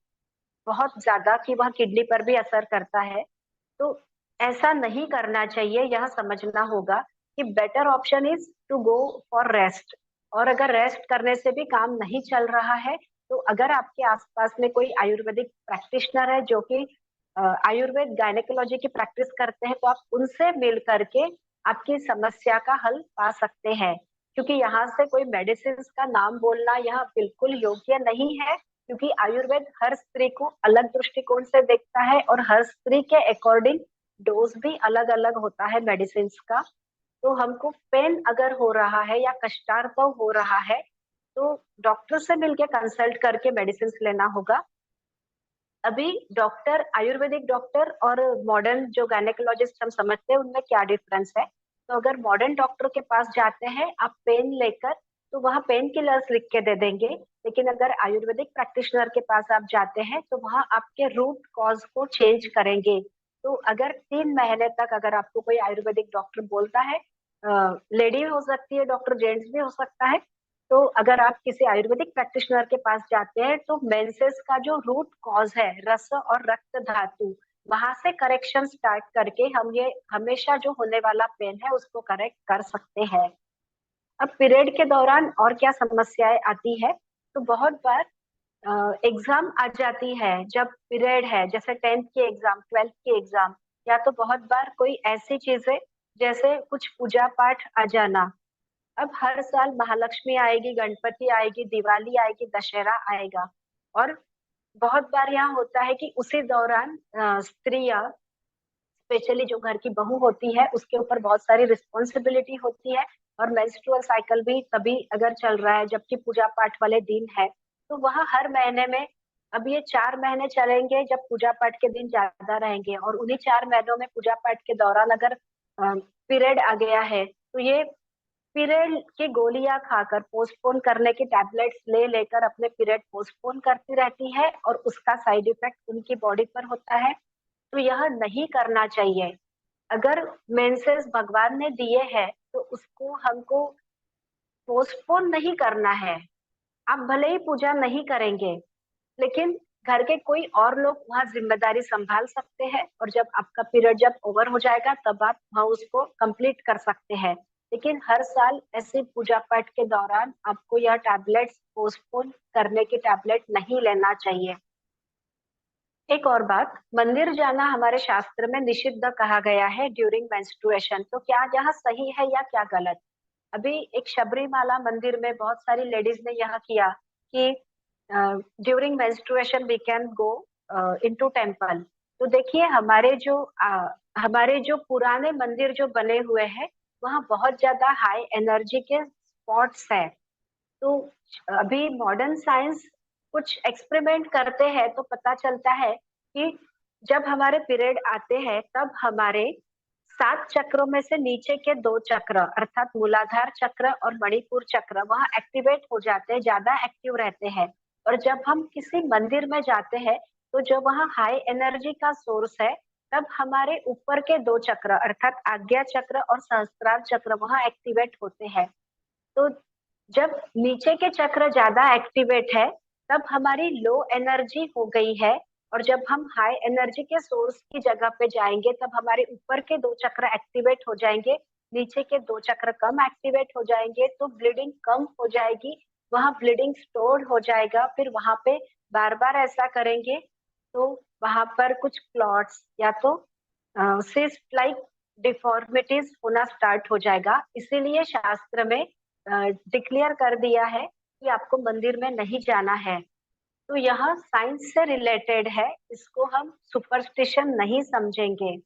बहुत ज्यादा, कि वह किडनी पर भी असर करता है। तो ऐसा नहीं करना चाहिए, यह समझना होगा कि better option is to go for rest. और अगर रेस्ट करने से भी काम नहीं चल रहा है, तो अगर आपके आसपास में कोई आयुर्वेदिक प्रैक्टिशनर है जो कि आयुर्वेद गायनेकोलॉजी की प्रैक्टिस करते हैं, तो आप उनसे मिल करके आपकी समस्या का हल पा सकते हैं। क्योंकि यहाँ से कोई मेडिसिन का नाम बोलना यह बिल्कुल योग्य नहीं है, क्योंकि आयुर्वेद हर स्त्री को अलग दृष्टिकोण से देखता है और हर स्त्री के अकॉर्डिंग डोज भी अलग अलग होता है मेडिसिन का। तो हमको पेन अगर हो रहा है या कष्टार्पव हो रहा है, तो डॉक्टर से मिलके कंसल्ट करके मेडिसिन लेना होगा। अभी डॉक्टर, आयुर्वेदिक डॉक्टर और मॉडर्न जो गायनेकोलॉजिस्ट हम समझते हैं, उनमें क्या डिफरेंस है। तो अगर मॉडर्न डॉक्टर के पास जाते हैं आप पेन लेकर, तो वहाँ पेन किलर्स लिख के दे देंगे। लेकिन अगर आयुर्वेदिक प्रैक्टिशनर के पास आप जाते हैं, तो वहाँ आपके रूट कॉज को चेंज करेंगे। तो अगर 3 महीने तक अगर आपको कोई आयुर्वेदिक डॉक्टर बोलता है, लेडी हो सकती है डॉक्टर, जेंट्स भी हो सकता है, तो अगर आप किसी आयुर्वेदिक प्रैक्टिशनर के पास जाते हैं, तो मेंसेस का जो रूट कॉज है, रस और रक्त धातु, वहां से करेक्शन स्टार्ट करके हम ये हमेशा जो होने वाला पेन है उसको करेक्ट कर सकते हैं। अब पीरियड के दौरान और क्या समस्याएं आती है, तो बहुत बार एग्जाम आ जाती है जब पीरियड है, जैसे 10th की एग्जाम, 12th की एग्जाम, या तो बहुत बार कोई ऐसी चीजें जैसे कुछ पूजा पाठ आ जाना। अब हर साल महालक्ष्मी आएगी, गणपति आएगी, दिवाली आएगी, दशहरा आएगा, और बहुत बार यहाँ होता है कि उसी दौरान स्त्रियां, स्पेशली जो घर की बहू होती है, उसके ऊपर बहुत सारी रिस्पॉन्सिबिलिटी होती है, और मेंस्ट्रुअल साइकिल भी तभी अगर चल रहा है जबकि पूजा पाठ वाले दिन है। तो वहाँ हर महीने में, अब ये 4 महीने चलेंगे जब पूजा पाठ के दिन ज्यादा रहेंगे, और उन्हीं 4 महीनों में पूजा पाठ के दौरान अगर पीरियड आ गया है, तो ये पीरियड की गोलियां खाकर पोस्टपोन करने की टैबलेट्स ले लेकर अपने पीरियड पोस्टपोन करती रहती है और उसका साइड इफेक्ट उनकी बॉडी पर होता है। तो यह नहीं करना चाहिए। अगर मेंसेस भगवान ने दिए हैं तो उसको हमको पोस्टपोन नहीं करना है। आप भले ही पूजा नहीं करेंगे, लेकिन घर के कोई और लोग वहाँ जिम्मेदारी संभाल सकते हैं और जब आपका पीरियड जब ओवर हो जाएगा तब आप वहाँ उसको कंप्लीट कर सकते हैं। लेकिन हर साल ऐसे पूजा पाठ के दौरान आपको यह टैबलेट्स पोस्टपोन करने की टैबलेट नहीं लेना चाहिए। एक और बात, मंदिर जाना हमारे शास्त्र में निषिद्ध कहा गया है ड्यूरिंग मेंस्ट्रुएशन। तो क्या यह सही है या क्या गलत? अभी एक शबरीमाला मंदिर में बहुत सारी लेडीज ने यह किया कि during menstruation we can go into temple. तो देखिए हमारे जो पुराने मंदिर जो बने हुए हैं वहाँ बहुत ज्यादा हाई एनर्जी के स्पॉट्स है। तो अभी मॉडर्न साइंस कुछ एक्सपेरिमेंट करते हैं तो पता चलता है कि जब हमारे पीरियड आते हैं तब हमारे 7 चक्रों में से नीचे के 2 चक्र अर्थात मूलाधार चक्र और मणिपुर चक्र वहाँ एक्टिवेट हो जाते हैं, ज्यादा एक्टिव रहते हैं। और जब हम किसी मंदिर में जाते हैं तो जो वहाँ हाई एनर्जी का सोर्स है तब हमारे ऊपर के 2 चक्र अर्थात आज्ञा चक्र और सहस्त्रार चक्र वहाँ एक्टिवेट होते हैं। तो जब नीचे के चक्र ज्यादा एक्टिवेट है तब हमारी लो एनर्जी हो गई है और जब हम हाई एनर्जी के सोर्स की जगह पे जाएंगे तब हमारे ऊपर के 2 चक्र एक्टिवेट हो जाएंगे, नीचे के 2 चक्र कम एक्टिवेट हो जाएंगे तो ब्लीडिंग कम हो जाएगी, वहां ब्लीडिंग स्टोर हो जाएगा। फिर वहां पे बार बार ऐसा करेंगे तो वहां पर कुछ क्लॉट्स या तो सिस्ट लाइक डिफॉर्मिटीज होना स्टार्ट हो जाएगा। इसीलिए शास्त्र में डिक्लेयर कर दिया है कि आपको मंदिर में नहीं जाना है। तो यह साइंस से रिलेटेड है, इसको हम सुपरस्टिशन नहीं समझेंगे।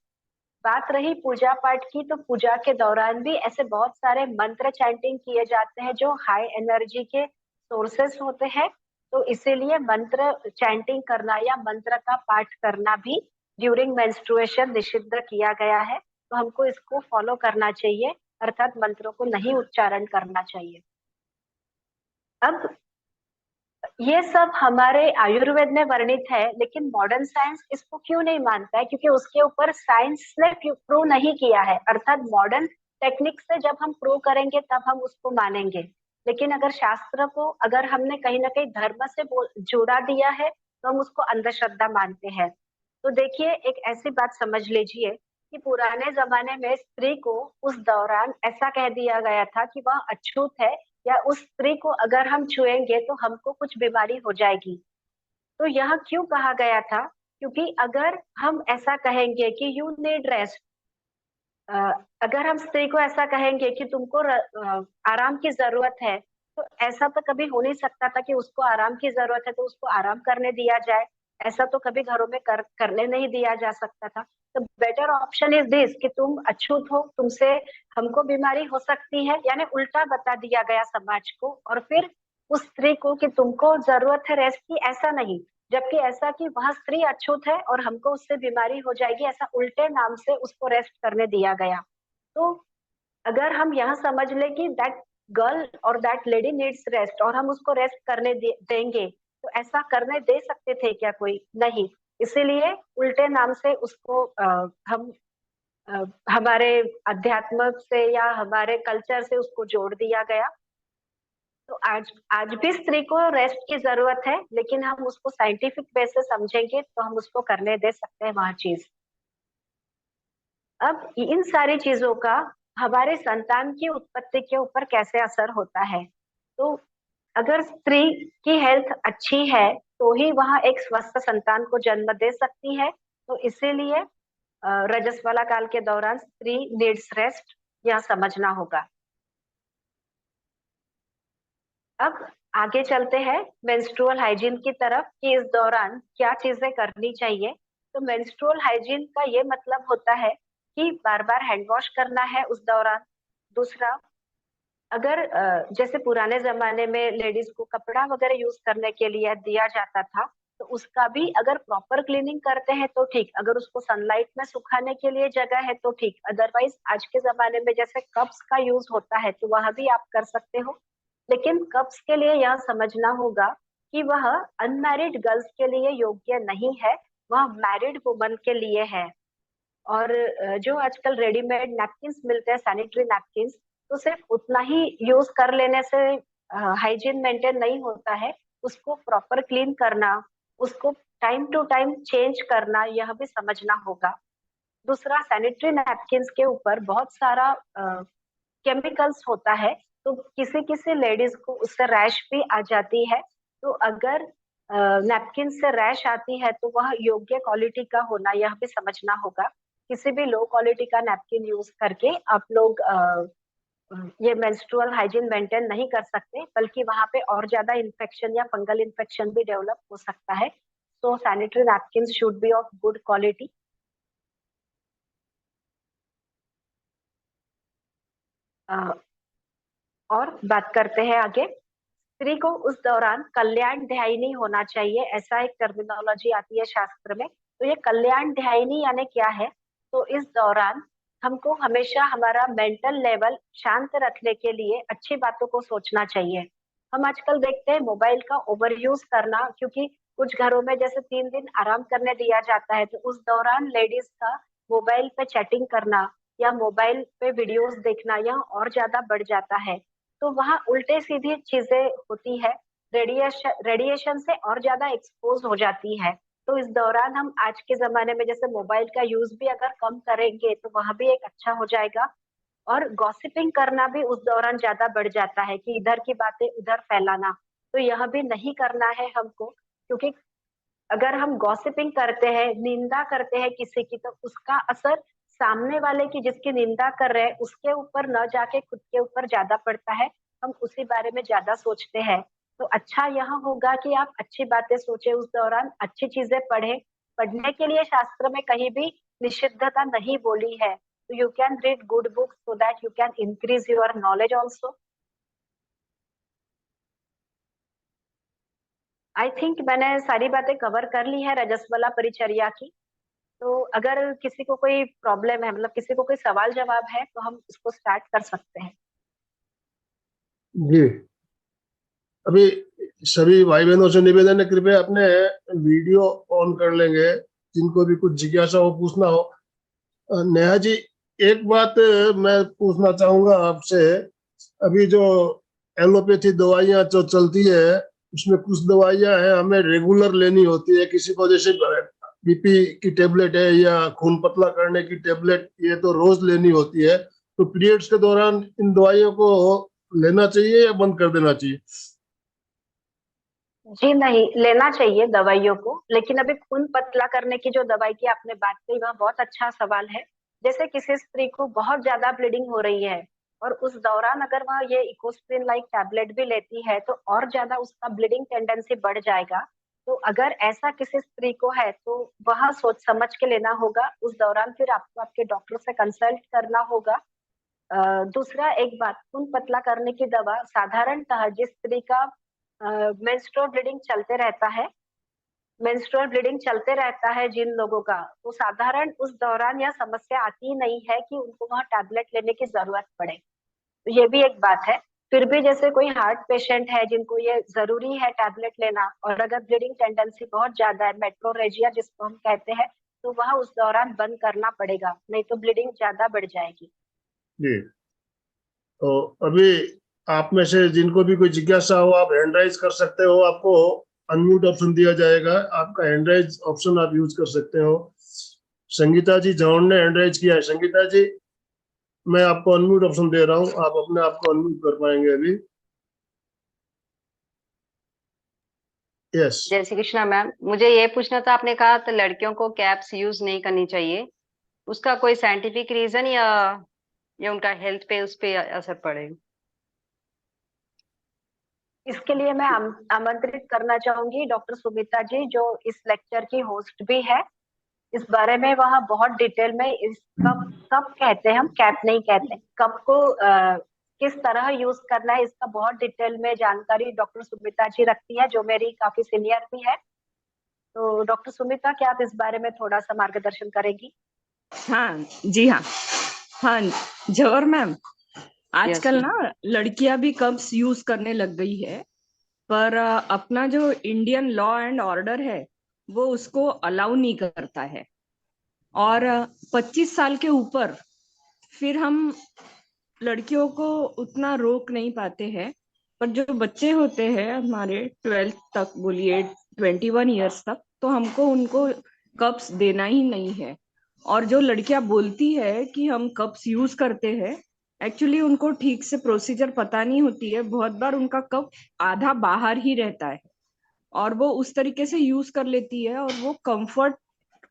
बात रही पूजा पाठ की, तो पूजा के दौरान भी ऐसे बहुत सारे मंत्र चैंटिंग किए जाते हैं जो हाई एनर्जी के सोर्सेस होते हैं। तो इसीलिए मंत्र चैंटिंग करना या मंत्र का पाठ करना भी ड्यूरिंग मेंस्ट्रुएशन निषिद्ध किया गया है। तो हमको इसको फॉलो करना चाहिए, अर्थात मंत्रों को नहीं उच्चारण करना चाहिए। अब ये सब हमारे आयुर्वेद में वर्णित है, लेकिन मॉडर्न साइंस इसको क्यों नहीं मानता है? क्योंकि उसके ऊपर साइंस ने प्रूव नहीं किया है। अर्थात मॉडर्न टेक्निक से जब हम प्रूव करेंगे तब हम उसको मानेंगे। लेकिन अगर शास्त्र को अगर हमने कहीं ना कहीं धर्म से जोड़ा दिया है तो हम उसको अंधश्रद्धा मानते हैं। तो देखिए, एक ऐसी बात समझ लीजिए कि पुराने जमाने में स्त्री को उस दौरान ऐसा कह दिया गया था कि वह अछूत है या उस स्त्री को अगर हम छुएंगे तो हमको कुछ बीमारी हो जाएगी। तो यह क्यों कहा गया था? क्योंकि अगर हम ऐसा कहेंगे कि यू नीड रेस्ट, अगर हम स्त्री को ऐसा कहेंगे कि तुमको आराम की जरूरत है, तो ऐसा तो कभी हो नहीं सकता था कि उसको आराम की जरूरत है तो उसको आराम करने दिया जाए। ऐसा तो कभी घरों में करने नहीं दिया जा सकता था। तो बेटर ऑप्शन इज दिस कि तुम अछूत हो, तुमसे हमको बीमारी हो सकती है, यानी उल्टा बता दिया गया समाज को। और फिर उस स्त्री को कि तुमको जरूरत है रेस्ट की, ऐसा नहीं, जबकि ऐसा कि वह स्त्री अछूत है और हमको उससे बीमारी हो जाएगी, ऐसा उल्टे नाम से उसको रेस्ट करने दिया गया। तो अगर हम यह समझ ले कि दैट गर्ल और दैट लेडी नीड्स रेस्ट और हम उसको रेस्ट करने देंगे, तो ऐसा करने दे सकते थे क्या कोई? नहीं। इसीलिए उल्टे नाम से उसको हम हमारे अध्यात्म से या हमारे कल्चर से उसको जोड़ दिया गया। तो आज भी स्त्री को रेस्ट की जरूरत है, लेकिन हम उसको साइंटिफिक वे से समझेंगे तो हम उसको करने दे सकते हैं वह चीज। अब इन सारी चीजों का हमारे संतान की उत्पत्ति के ऊपर कैसे असर होता है? तो अगर स्त्री की हेल्थ अच्छी है तो ही वह एक स्वस्थ संतान को जन्म दे सकती है। तो इसीलिए रजस्वला काल के दौरान स्त्री नीड्स रेस्ट, यह समझना होगा। अब आगे चलते हैं मेंस्ट्रुअल हाइजीन की तरफ कि इस दौरान क्या चीजें करनी चाहिए। तो मेंस्ट्रुअल हाइजीन का ये मतलब होता है कि बार बार हैंड वॉश करना है उस दौरान। दूसरा, अगर जैसे पुराने जमाने में लेडीज को कपड़ा वगैरह यूज करने के लिए दिया जाता था, तो उसका भी अगर प्रॉपर क्लीनिंग करते हैं तो ठीक, अगर उसको सनलाइट में सुखाने के लिए जगह है तो ठीक, अदरवाइज आज के जमाने में जैसे कप्स का यूज होता है तो वह भी आप कर सकते हो। लेकिन कप्स के लिए यह समझना होगा कि वह अनमैरिड गर्ल्स के लिए योग्य नहीं है, वह मैरिड वुमन के लिए है। और जो आजकल रेडीमेड नैपकिन्स मिलते हैं, सैनिटरी नैपकिन्स, तो सिर्फ उतना ही यूज कर लेने से हाइजीन मेंटेन नहीं होता है, उसको प्रॉपर क्लीन करना, उसको टाइम टू टाइम चेंज करना, यह भी समझना होगा। दूसरा, सैनिटरी नैपकिन्स के ऊपर बहुत सारा केमिकल्स होता है, तो किसी किसी लेडीज को उससे रैश भी आ जाती है। तो अगर नैपकिन से रैश आती है तो वह योग्य क्वालिटी का होना, यह भी समझना होगा। किसी भी लो क्वालिटी का नैपकिन यूज करके आप लोग ये मेंस्ट्रुअल हाइजीन मेंटेन नहीं कर सकते, बल्कि वहां पे और ज्यादा इन्फेक्शन या फंगल इन्फेक्शन भी डेवलप हो सकता है। तो sanitary napkin should be of good quality. और बात करते हैं आगे। स्त्री को उस दौरान कल्याण ध्यायिनी होना चाहिए, ऐसा एक टर्मिनोलॉजी आती है शास्त्र में। तो ये कल्याण ध्यायिनी यानी क्या है? तो इस दौरान हमको हमेशा हमारा मेंटल लेवल शांत रखने के लिए अच्छी बातों को सोचना चाहिए। हम आजकल देखते हैं मोबाइल का ओवर यूज करना, क्योंकि कुछ घरों में जैसे 3 दिन आराम करने दिया जाता है, तो उस दौरान लेडीज का मोबाइल पे चैटिंग करना या मोबाइल पे वीडियोस देखना यह और ज्यादा बढ़ जाता है। तो वहाँ उल्टे सीधी चीजें होती है, रेडिएशन से और ज्यादा एक्सपोज हो जाती है। तो इस दौरान हम आज के जमाने में जैसे मोबाइल का यूज भी अगर कम करेंगे तो वह भी एक अच्छा हो जाएगा। और गॉसिपिंग करना भी उस दौरान ज्यादा बढ़ जाता है कि इधर की बातें उधर फैलाना, तो यह भी नहीं करना है हमको। क्योंकि अगर हम गॉसिपिंग करते हैं, निंदा करते हैं किसी की, तो उसका असर सामने वाले की जिसकी निंदा कर रहे हैं उसके ऊपर न जाके खुद के ऊपर ज्यादा पड़ता है। हम उसी बारे में ज्यादा सोचते हैं। तो अच्छा यह होगा कि आप अच्छी बातें सोचे, उस दौरान अच्छी चीजें पढ़े। पढ़ने के लिए शास्त्र में कहीं भी निषिद्धता नहीं बोली है। तो you can read good books so that you can increase your knowledge also. I think मैंने सारी बातें कवर कर ली है रजस्वला परिचर्या की। तो अगर किसी को कोई प्रॉब्लम है, मतलब किसी को कोई सवाल जवाब है, तो हम इसको स्टार्ट कर सकते हैं। जी, अभी सभी भाई बहनों से निवेदन है, कृपया अपने वीडियो ऑन कर लेंगे, जिनको भी कुछ जिज्ञासा हो, पूछना हो। नेहा जी, एक बात मैं पूछना चाहूंगा आपसे। अभी जो एलोपैथी दवाइयां जो चलती है, उसमें कुछ दवाइयां हैं हमें रेगुलर लेनी होती है। किसी को जैसे बीपी की टेबलेट है या खून पतला करने की टेबलेट, ये तो रोज लेनी होती है। तो पीरियड्स के दौरान इन दवाइयों को लेना चाहिए या बंद कर देना चाहिए? जी नहीं, लेना चाहिए दवाइयों को। लेकिन अभी खून पतला करने की जो दवाई की आपने बात की, वह बहुत अच्छा सवाल है। जैसे किसी स्त्री को बहुत ज्यादा ब्लीडिंग हो रही है और उस दौरान अगर वह ये इकोस्प्रिन लाइक टैबलेट भी लेती है तो और ज्यादा उसका ब्लीडिंग टेंडेंसी बढ़ जाएगा। तो अगर ऐसा किसी स्त्री को है तो वह सोच समझ के लेना होगा। उस दौरान फिर आपको आपके डॉक्टर से कंसल्ट करना होगा। दूसरा एक बात, खून पतला करने की दवा साधारणतः जिस स्त्री का मेंस्ट्रुअल ब्लीडिंग चलते रहता है, मेंस्ट्रुअल ब्लीडिंग चलते रहता है जिन लोगों का, तो साधारण उस दौरान यह समस्या आती ही नहीं है कि उनको वहाँ टैबलेट लेने की जरूरत पड़े। तो ये भी एक बात है। फिर भी जैसे कोई हार्ट पेशेंट है जिनको ये जरूरी है टैबलेट लेना, और अगर ब्लीडिंग टेंडेंसी बहुत ज्यादा है, मेट्रोरेजिया जिसको हम कहते हैं, तो वह उस दौरान बंद करना पड़ेगा, नहीं तो ब्लीडिंग ज्यादा बढ़ जाएगी। जी, तो अभी आप में से जिनको भी कोई जिज्ञासा हो, आप हैंड राइज कर सकते हो। आपको अनम्यूट ऑप्शन दिया जाएगा, आपका हैंड राइज ऑप्शन आप यूज कर सकते हो। संगीता जी जॉन ने हैंड राइज किया है। संगीता जी, मैं आपको अनम्यूट ऑप्शन दे रहा हूँ, आप अपने आप को अनम्यूट कर पाएंगे अभी। यस। जय श्री कृष्णा मैम, मुझे ये पूछना था, आपने कहा तो लड़कियों को कैप्स यूज नहीं करनी चाहिए, उसका कोई साइंटिफिक रीजन या उनका हेल्थ पे उस पे असर पड़ेगा? इसके लिए मैं आमंत्रित करना चाहूंगी डॉक्टर सुमिता जी, जो इस लेक्चर की होस्ट भी है। इस बारे में वह बहुत डिटेल में इस कप कप कहते हैं, हम कैप नहीं कहते, कप को किस तरह यूज करना है इसका बहुत डिटेल में जानकारी डॉक्टर सुमिता जी रखती है, जो मेरी काफी सीनियर भी है। तो डॉक्टर सुमिता, क्या आप इस बारे में थोड़ा सा मार्गदर्शन करेंगी? हाँ जी, हाँ हाँ, जवर मैम, यस आजकल मैम। ना लड़कियां भी कप्स यूज करने लग गई है, पर अपना जो इंडियन लॉ एंड ऑर्डर है वो उसको अलाउ नहीं करता है। और 25 साल के ऊपर फिर हम लड़कियों को उतना रोक नहीं पाते हैं, पर जो बच्चे होते हैं हमारे 12th तक बोलिए 21 ईयर्स तक, तो हमको उनको कप्स देना ही नहीं है। और जो लड़कियां बोलती है कि हम कप्स यूज करते हैं, एक्चुअली उनको ठीक से प्रोसीजर पता नहीं होती है। बहुत बार उनका कप आधा बाहर ही रहता है और वो उस तरीके से यूज कर लेती है, और वो कंफर्ट,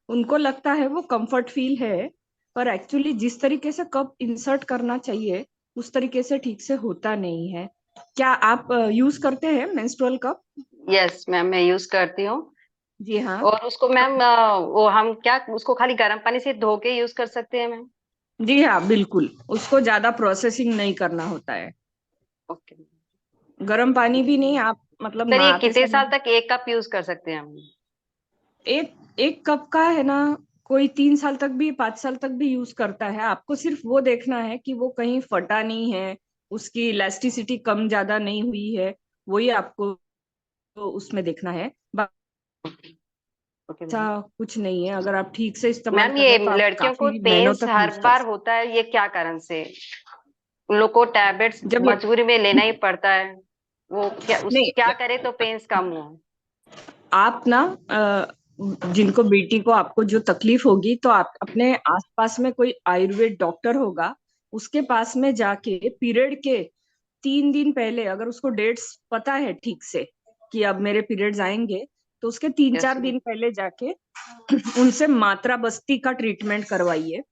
उनको लगता है वो कंफर्ट फील है, पर एक्चुअली जिस तरीके से कप इंसर्ट करना चाहिए उस तरीके से ठीक से होता नहीं है। क्या आप यूज करते हैं मेंस्ट्रुअल कप? यस मैम, मैं यूज करती हूँ। जी हाँ। और उसको मैम वो हम क्या उसको खाली गर्म पानी से धो के यूज कर सकते हैं मैम? जी हाँ, बिल्कुल, उसको ज्यादा प्रोसेसिंग नहीं करना होता है। ओके। गर्म पानी भी नहीं, आप मतलब सर ये नहाते कितने समय साल तक एक कप यूज कर सकते हैं हम? एक एक कप का है ना, कोई 3 साल तक भी 5 साल तक भी यूज करता है। आपको सिर्फ वो देखना है कि वो कहीं फटा नहीं है, उसकी इलास्टिसिटी कम ज्यादा नहीं हुई है, वही आपको तो उसमें देखना है। ओके ऐसा मैम। कुछ नहीं है, अगर आप ठीक से इस्तेमाल मैम कर रहे ये हैं तो आप लड़कियों को काफी महीनों पेन्स तक हर यूज कर बार सकते होता है, ये क्या कारण से? उन लोग को टैबलेट्स हैं। जब ये मजबूरी में लेना ही पड़ता है। वो क्या नहीं, क्या करे तो पेन्स कम हो? आप ना जिनको बेटी को आपको जो तकलीफ होगी, तो आप अपने आसपास में कोई आयुर्वेद डॉक्टर होगा, उसके पास में जाके पीरियड के 3 दिन पहले, अगर उसको डेट्स पता है ठीक से कि अब मेरे पीरियड्स आएंगे, तो उसके तीन यस चार मैम। दिन पहले जाके उनसे मात्रा बस्ती का ट्रीटमेंट करवाइए।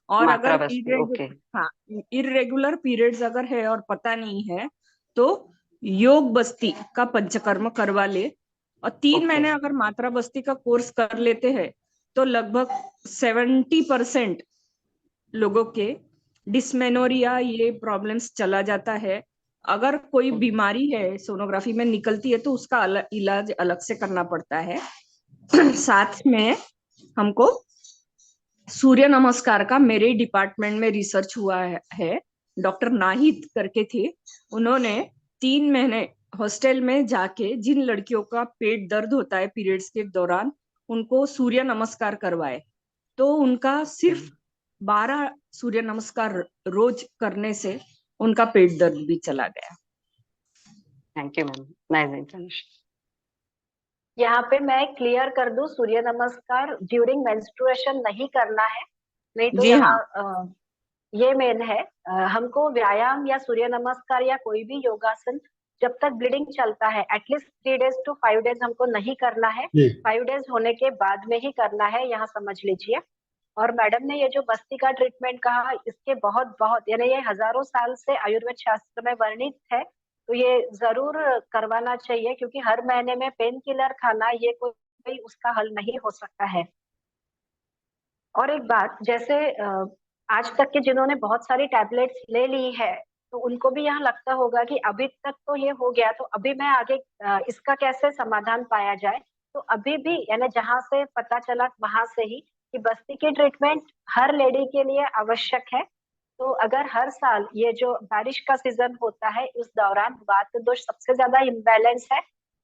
और मात्रा अगर बस्ती, ओके। हाँ, इरेगुलर पीरियड्स अगर है और पता नहीं है, तो योग बस्ती का पंचकर्म करवा ले। और 3 महीने ओके। अगर मात्रा बस्ती का कोर्स कर लेते हैं, तो लगभग 70% लोगों के डिस्मेनोरिया ये प्रॉब्लम्स चला जाता है। अगर कोई बीमारी है सोनोग्राफी में निकलती है, तो उसका इलाज अलग से करना पड़ता है। साथ में हमको सूर्य नमस्कार का मेरे डिपार्टमेंट में रिसर्च हुआ है। डॉक्टर नाहिद करके थे, उन्होंने 3 महीने हॉस्टल में जाके जिन लड़कियों का पेट दर्द होता है पीरियड्स के दौरान, उनको सूर्य नमस्कार करवाए, तो उनका सिर्फ 12 सूर्य नमस्कार रोज करने से उनका पेट दर्द भी चला गया। Thank you ma'am, nice information. यहाँ पे मैं क्लियर कर दूं, सूर्य नमस्कार ड्यूरिंग मेंस्ट्रुएशन नहीं करना है। नहीं तो जी हाँ। यहाँ ये मेन है। हमको व्यायाम या सूर्य नमस्कार या कोई भी योगासन जब तक ब्लीडिंग चलता है एटलीस्ट 3 days to 5 days हमको नहीं करना है। जी 5 days होने के बाद में ही करना है, यहाँ समझ लीजिए। और मैडम ने ये जो बस्ती का ट्रीटमेंट कहा, इसके बहुत बहुत यानी ये हजारों साल से आयुर्वेद शास्त्र में वर्णित है, तो ये जरूर करवाना चाहिए, क्योंकि हर महीने में पेन किलर खाना ये कोई उसका हल नहीं हो सकता है। और एक बात, जैसे आज तक के जिन्होंने बहुत सारी टैबलेट्स ले ली है, तो उनको भी यहाँ लगता होगा कि अभी तक तो ये हो गया, तो अभी मैं आगे इसका कैसे समाधान पाया जाए। तो अभी भी यानी जहां से पता चला वहां से ही कि बस्ती की ट्रीटमेंट हर लेडी के लिए आवश्यक है। तो अगर हर साल ये जो बारिश का सीजन होता है, उस दौरान वात दोष सबसे ज्यादा इम्बैलेंस है,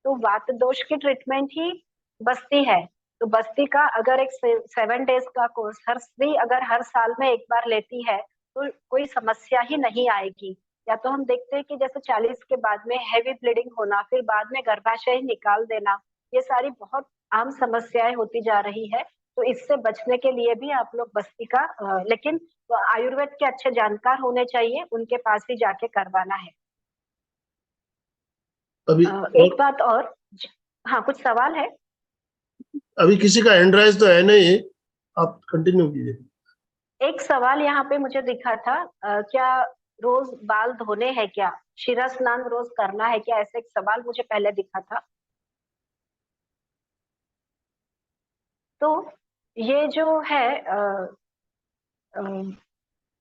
तो वात दोष की ट्रीटमेंट ही बस्ती है। तो बस्ती का अगर एक 7 days का कोर्स हर स्त्री अगर हर साल में एक बार लेती है, तो कोई समस्या ही नहीं आएगी। या तो हम देखते हैं कि जैसे 40 के बाद में हैवी ब्लीडिंग होना, फिर बाद में गर्भाशय निकाल देना, ये सारी बहुत आम समस्याएं होती जा रही है। तो इससे बचने के लिए भी आप लोग बस्ती का लेकिन आयुर्वेद के अच्छे जानकार होने चाहिए, उनके पास ही जाके करवाना है। अभी एक बात और, हाँ कुछ सवाल है? अभी किसी का हैंड राइज तो है नहीं, आप कंटिन्यू कीजिए। एक सवाल यहाँ पे मुझे दिखा था, क्या रोज बाल धोने हैं क्या, शिरा स्नान रोज करना है क्या, ऐसा एक सवाल मुझे पहले दिखा था। तो ये जो है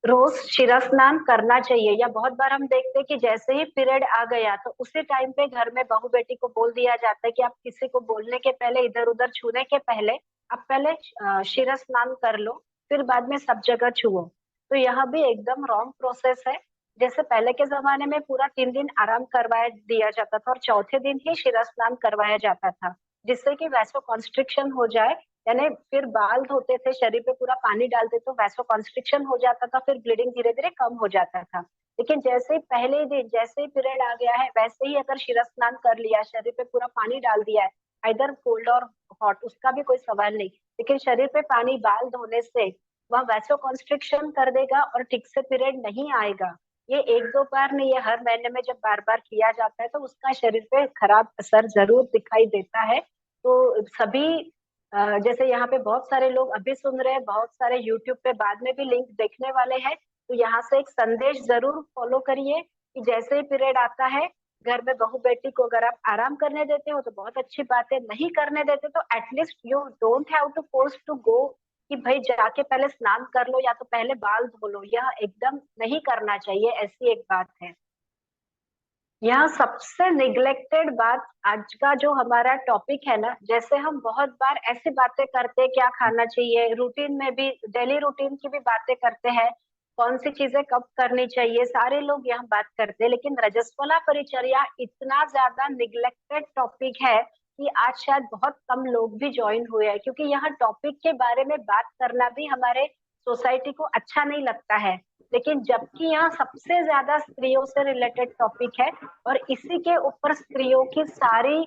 रोज शिरा स्नान करना चाहिए। या बहुत बार हम देखते हैं कि जैसे ही पीरियड आ गया तो उसी टाइम पे घर में बहू बेटी को बोल दिया जाता है कि आप किसी को बोलने के पहले, इधर उधर छूने के पहले आप पहले शिरा स्नान कर लो, फिर बाद में सब जगह छुओ। तो यह भी एकदम रॉन्ग प्रोसेस है। जैसे पहले के जमाने में पूरा 3 दिन आराम करवाया दिया जाता था और चौथे दिन ही शिरा स्नान करवाया जाता था, जिससे कि वैसो कॉन्स्ट्रिक्शन हो जाए। यानी फिर बाल धोते थे, शरीर पे पूरा पानी डालते तो वैसो कॉन्स्ट्रिक्शन हो जाता था, फिर ब्लीडिंग धीरे धीरे कम हो जाता था। लेकिन जैसे ही पहले दिन जैसे ही पीरियड आ गया है, वैसे ही अगर शिरा स्नान कर लिया, शरीर पे पूरा पानी डाल दिया है, इधर कोल्ड और हॉट, उसका भी कोई सवाल नहीं, लेकिन शरीर पे पानी बाल धोने से वह वैसो कॉन्स्ट्रिक्शन कर देगा और ठीक से पीरियड नहीं आएगा। ये एक दो बार नहीं, ये हर महीने में जब बार बार किया जाता है तो उसका शरीर पे खराब असर जरूर दिखाई देता है। तो सभी जैसे यहाँ पे बहुत सारे लोग अभी सुन रहे हैं, बहुत सारे यूट्यूब पे बाद में भी लिंक देखने वाले हैं, तो यहाँ से एक संदेश जरूर फॉलो करिए कि जैसे ही पीरियड आता है, घर में बहू बेटी को अगर आप आराम करने देते हो तो बहुत अच्छी बात है, नहीं करने देते तो at least you don't have to force to go कि भाई जाके पहले स्नान कर लो या तो पहले बाल धो लो। यह एकदम नहीं करना चाहिए, ऐसी एक बात है। यहाँ सबसे निग्लेक्टेड बात आज का जो हमारा टॉपिक है ना, जैसे हम बहुत बार ऐसी बातें करते हैं क्या खाना चाहिए, रूटीन में भी डेली रूटीन की भी बातें करते हैं, कौन सी चीजें कब करनी चाहिए, सारे लोग यहाँ बात करते हैं, लेकिन रजस्वला परिचर्या इतना ज्यादा निग्लेक्टेड टॉपिक है कि आज शायद बहुत कम लोग भी ज्वाइन हुए हैं, क्योंकि यह टॉपिक के बारे में बात करना भी हमारे सोसाइटी को अच्छा नहीं लगता है। लेकिन जबकि यहाँ सबसे ज्यादा स्त्रियों से रिलेटेड टॉपिक है और इसी के ऊपर स्त्रियों की सारी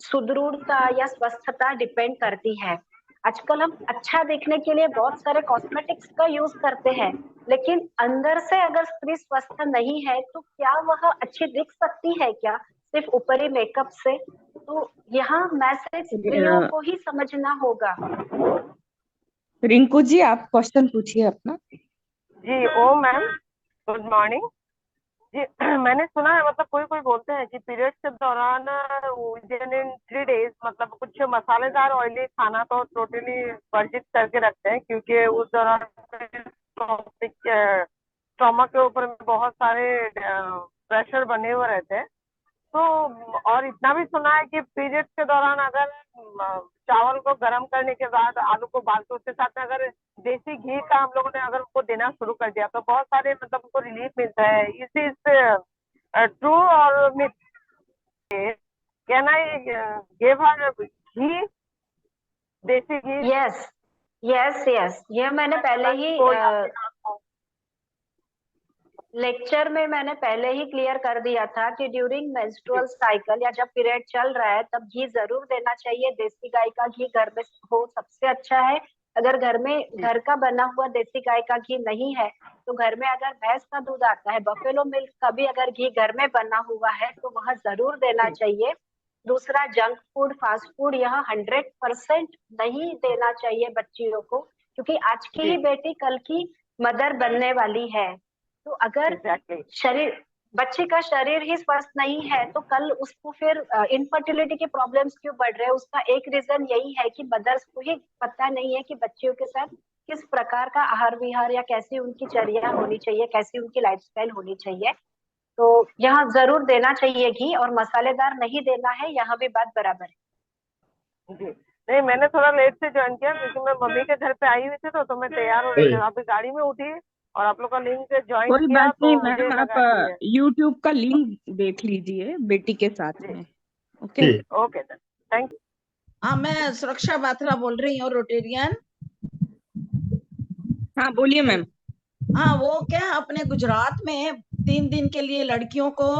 सुदृढ़ता या स्वस्थता डिपेंड करती है। आजकल हम अच्छा दिखने के लिए बहुत सारे कॉस्मेटिक्स का यूज करते हैं, लेकिन अंदर से अगर स्त्री स्वस्थ नहीं है तो क्या वह अच्छी दिख सकती है क्या सिर्फ ऊपरी मेकअप से? तो यहाँ मैसेज स्त्रियों को ही समझना होगा। रिंकू जी, आप क्वेश्चन पूछिए अपना। जी ओ मैम, गुड मॉर्निंग जी। मैंने सुना है, मतलब कोई कोई बोलते हैं कि पीरियड्स के दौरान विदिन इन 3 days मतलब कुछ मसालेदार ऑयली खाना तो टोटली वर्जित करके रखते हैं, क्योंकि उस दौरान स्टोमक के ऊपर में बहुत सारे प्रेशर बने हुए रहते हैं। तो और इतना भी सुना है कि पीरियड्स के दौरान अगर चावल को गर्म करने के बाद आलू को उबाल के उसके साथ में अगर देसी घी का हम लोगों ने अगर उनको देना शुरू कर दिया तो बहुत सारे मतलब उनको रिलीफ मिलता है। इस इज ट्रू और myth? Can I give her ghee, desi ghee? Yes yes yes, यह मैंने पहले ही लेक्चर में मैंने पहले ही क्लियर कर दिया था कि ड्यूरिंग मेंस्ट्रुअल साइकिल या जब पीरियड चल रहा है तब घी जरूर देना चाहिए। देसी गाय का घी घर में हो सबसे अच्छा है। अगर घर में घर का बना हुआ देसी गाय का घी नहीं है तो घर में अगर भैंस का दूध आता है, बफेलो मिल्क का भी अगर घी घर में बना हुआ है तो वह जरूर देना चाहिए। दूसरा, जंक फूड फास्ट फूड यह 100% नहीं देना चाहिए बच्चियों को, क्योंकि आज की ही बेटी कल की मदर बनने वाली है। तो अगर शरीर बच्चे का शरीर ही स्वस्थ नहीं है तो कल उसको फिर इनफर्टिलिटी के प्रॉब्लम्स क्यों बढ़ रहे हैं? उसका एक रीजन यही है कि मदर्स को ही पता नहीं है कि बच्चियों के साथ किस प्रकार का आहार विहार या कैसी उनकी चर्या होनी चाहिए, कैसी उनकी लाइफस्टाइल होनी चाहिए। तो यहाँ जरूर देना चाहिए घी, और मसालेदार नहीं देना है, यहाँ भी बात बराबर है। जी नहीं, मैंने थोड़ा लेट से ज्वाइन किया क्योंकि मैं मम्मी के घर पे आई हुई थी, तो मैं तैयार हो रही थी, अभी गाड़ी में उठी और आप लोग का लिंक ज्वाइन कोई किया बात तो नहीं मुझे मैम, लगा आप यूट्यूब का लिंक देख लीजिए बेटी के साथ में। Okay okay thank you. हाँ, मैं सुरक्षा बात्रा बोल रही हूँ, रोटेरियन। हाँ बोलिए मैम। हाँ, वो क्या अपने गुजरात में 3 दिन के लिए लड़कियों को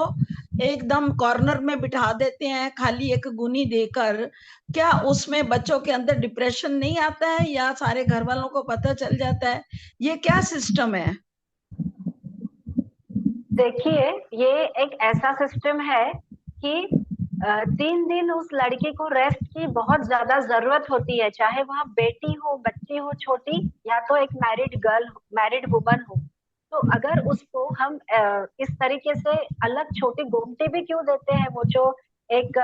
एकदम कॉर्नर में बिठा देते हैं खाली एक गुनी देकर। क्या उसमें बच्चों के अंदर डिप्रेशन नहीं आता है या सारे घर वालों को पता चल जाता है? ये क्या सिस्टम है? देखिए, ये एक ऐसा सिस्टम है कि 3 दिन उस लड़की को रेस्ट की बहुत ज्यादा जरूरत होती है, चाहे वह बेटी हो, बच्ची हो छोटी, या तो एक मैरिड वुमन हो। तो अगर उसको हम इस तरीके से अलग छोटी गोमटी भी क्यों देते हैं, वो जो एक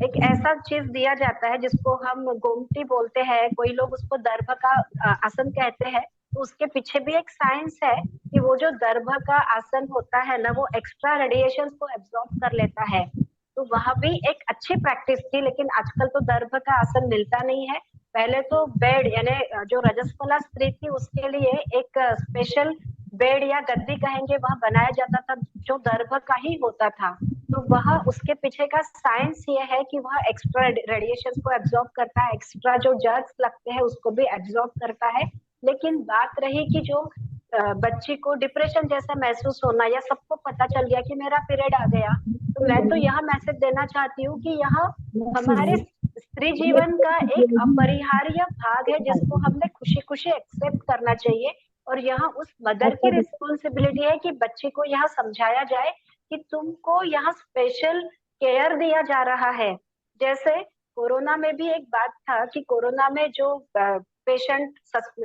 एक ऐसा चीज दिया जाता है जिसको हम गोमटी बोलते हैं, कोई लोग उसको दर्भ का आसन कहते हैं, तो उसके पीछे भी एक साइंस है कि वो जो दर्भ का आसन होता है ना, वो एक्स्ट्रा रेडिएशन को एब्जॉर्ब कर लेता है। तो वहां भी एक अच्छी प्रैक्टिस थी, लेकिन आजकल तो दर्भ का आसन मिलता नहीं है। पहले तो बेड यानी जो रजस्वला स्त्री थी उसके लिए एक स्पेशल बेड या गद्दी कहेंगे वह बनाया जाता था, जो दर्भ का ही होता था। तो वह उसके पीछे का साइंस ये है कि वह एक्स्ट्रा रेडिएशन को एब्जॉर्ब करता है, एक्स्ट्रा जो जर्म्स लगते हैं उसको भी एब्जॉर्ब करता है। लेकिन बात रही कि जो बच्ची को डिप्रेशन जैसा महसूस होना, या सबको पता चल गया कि मेरा पीरियड आ गया, तो मैं तो यह मैसेज देना चाहती हूँ कि यह हमारे स्त्री जीवन का एक अपरिहार्य भाग है, जिसको हमने खुशी खुशी एक्सेप्ट करना चाहिए। और यहाँ उस मदर की रिस्पॉन्सिबिलिटी है कि बच्ची को यहाँ समझाया जाए कि तुमको यहाँ स्पेशल केयर दिया जा रहा है। जैसे कोरोना में भी एक बात था कि कोरोना में जो पेशेंट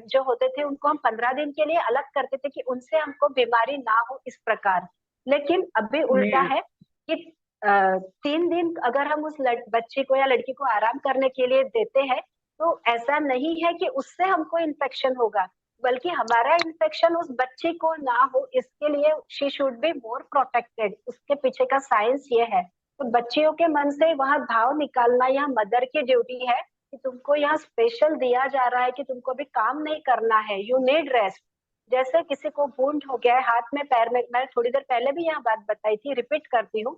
जो होते थे उनको हम 15 दिन के लिए अलग करते थे कि उनसे हमको बीमारी ना हो इस प्रकार। लेकिन अभी उल्टा है कि 3 दिन अगर हम उस बच्चे को या लड़की को आराम करने के लिए देते हैं, तो ऐसा नहीं है कि उससे हमको इन्फेक्शन होगा, बल्कि हमारा इन्फेक्शन उस बच्चे को ना हो, इसके लिए she should be more protected. उसके पीछे का साइंस ये है। तो बच्चियों के मन से वहां भाव निकालना यह मदर की ड्यूटी है कि तुमको यहाँ स्पेशल दिया जा रहा है कि तुमको अभी काम नहीं करना है, यू नीड रेस्ट। जैसे किसी को वुंड हो गया है हाथ में पैर में, मैं थोड़ी देर पहले भी यहाँ बात बताई थी, रिपीट करती हूँ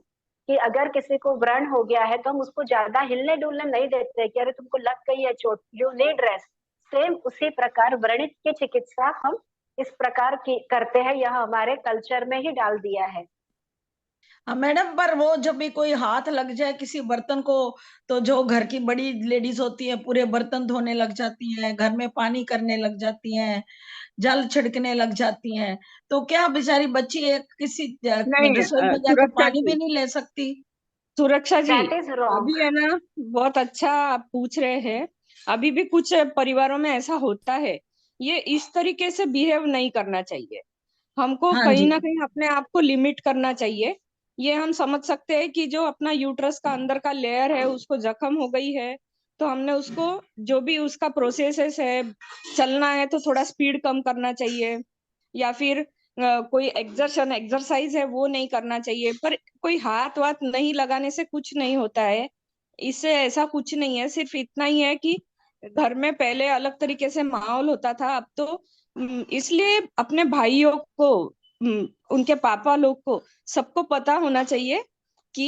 कि अगर किसी को व्रण हो गया है तो हम उसको ज्यादा हिलने डुलने नहीं देते कि अरे तुमको लग गई है चोट, यू नीड रेस्ट। सेम उसी प्रकार व्रणित की चिकित्सा हम इस प्रकार की करते हैं, यह हमारे कल्चर में ही डाल दिया है। मैडम, पर वो जब भी कोई हाथ लग जाए किसी बर्तन को, तो जो घर की बड़ी लेडीज होती है पूरे बर्तन धोने लग जाती हैं, घर में पानी करने लग जाती हैं, जल छिड़कने लग जाती हैं, तो क्या बेचारी बच्ची एक किसी नहीं रसोई में जाके सुरक्षा पानी भी जी, नहीं ले सकती? सुरक्षा जी, दैट इज रॉन्ग। अभी है ना, बहुत अच्छा आप पूछ रहे हैं। अभी भी कुछ परिवारों में ऐसा होता है। ये इस तरीके से बिहेव नहीं करना चाहिए। हमको हाँ कहीं जी। ना कहीं अपने आप को लिमिट करना चाहिए। ये हम समझ सकते हैं कि जो अपना यूट्रस का अंदर का लेयर है उसको जख्म हो गई है, तो हमने उसको जो भी उसका प्रोसेस है, चलना है तो थोड़ा स्पीड कम करना चाहिए, या फिर कोई एक्सरसाइज है वो नहीं करना चाहिए। पर कोई हाथ वाथ नहीं लगाने से कुछ नहीं होता है, इससे ऐसा कुछ नहीं है। सिर्फ इतना ही है कि घर में पहले अलग तरीके से माहौल होता था, अब तो इसलिए अपने भाइयों को, उनके पापा लोग को, सबको पता होना चाहिए कि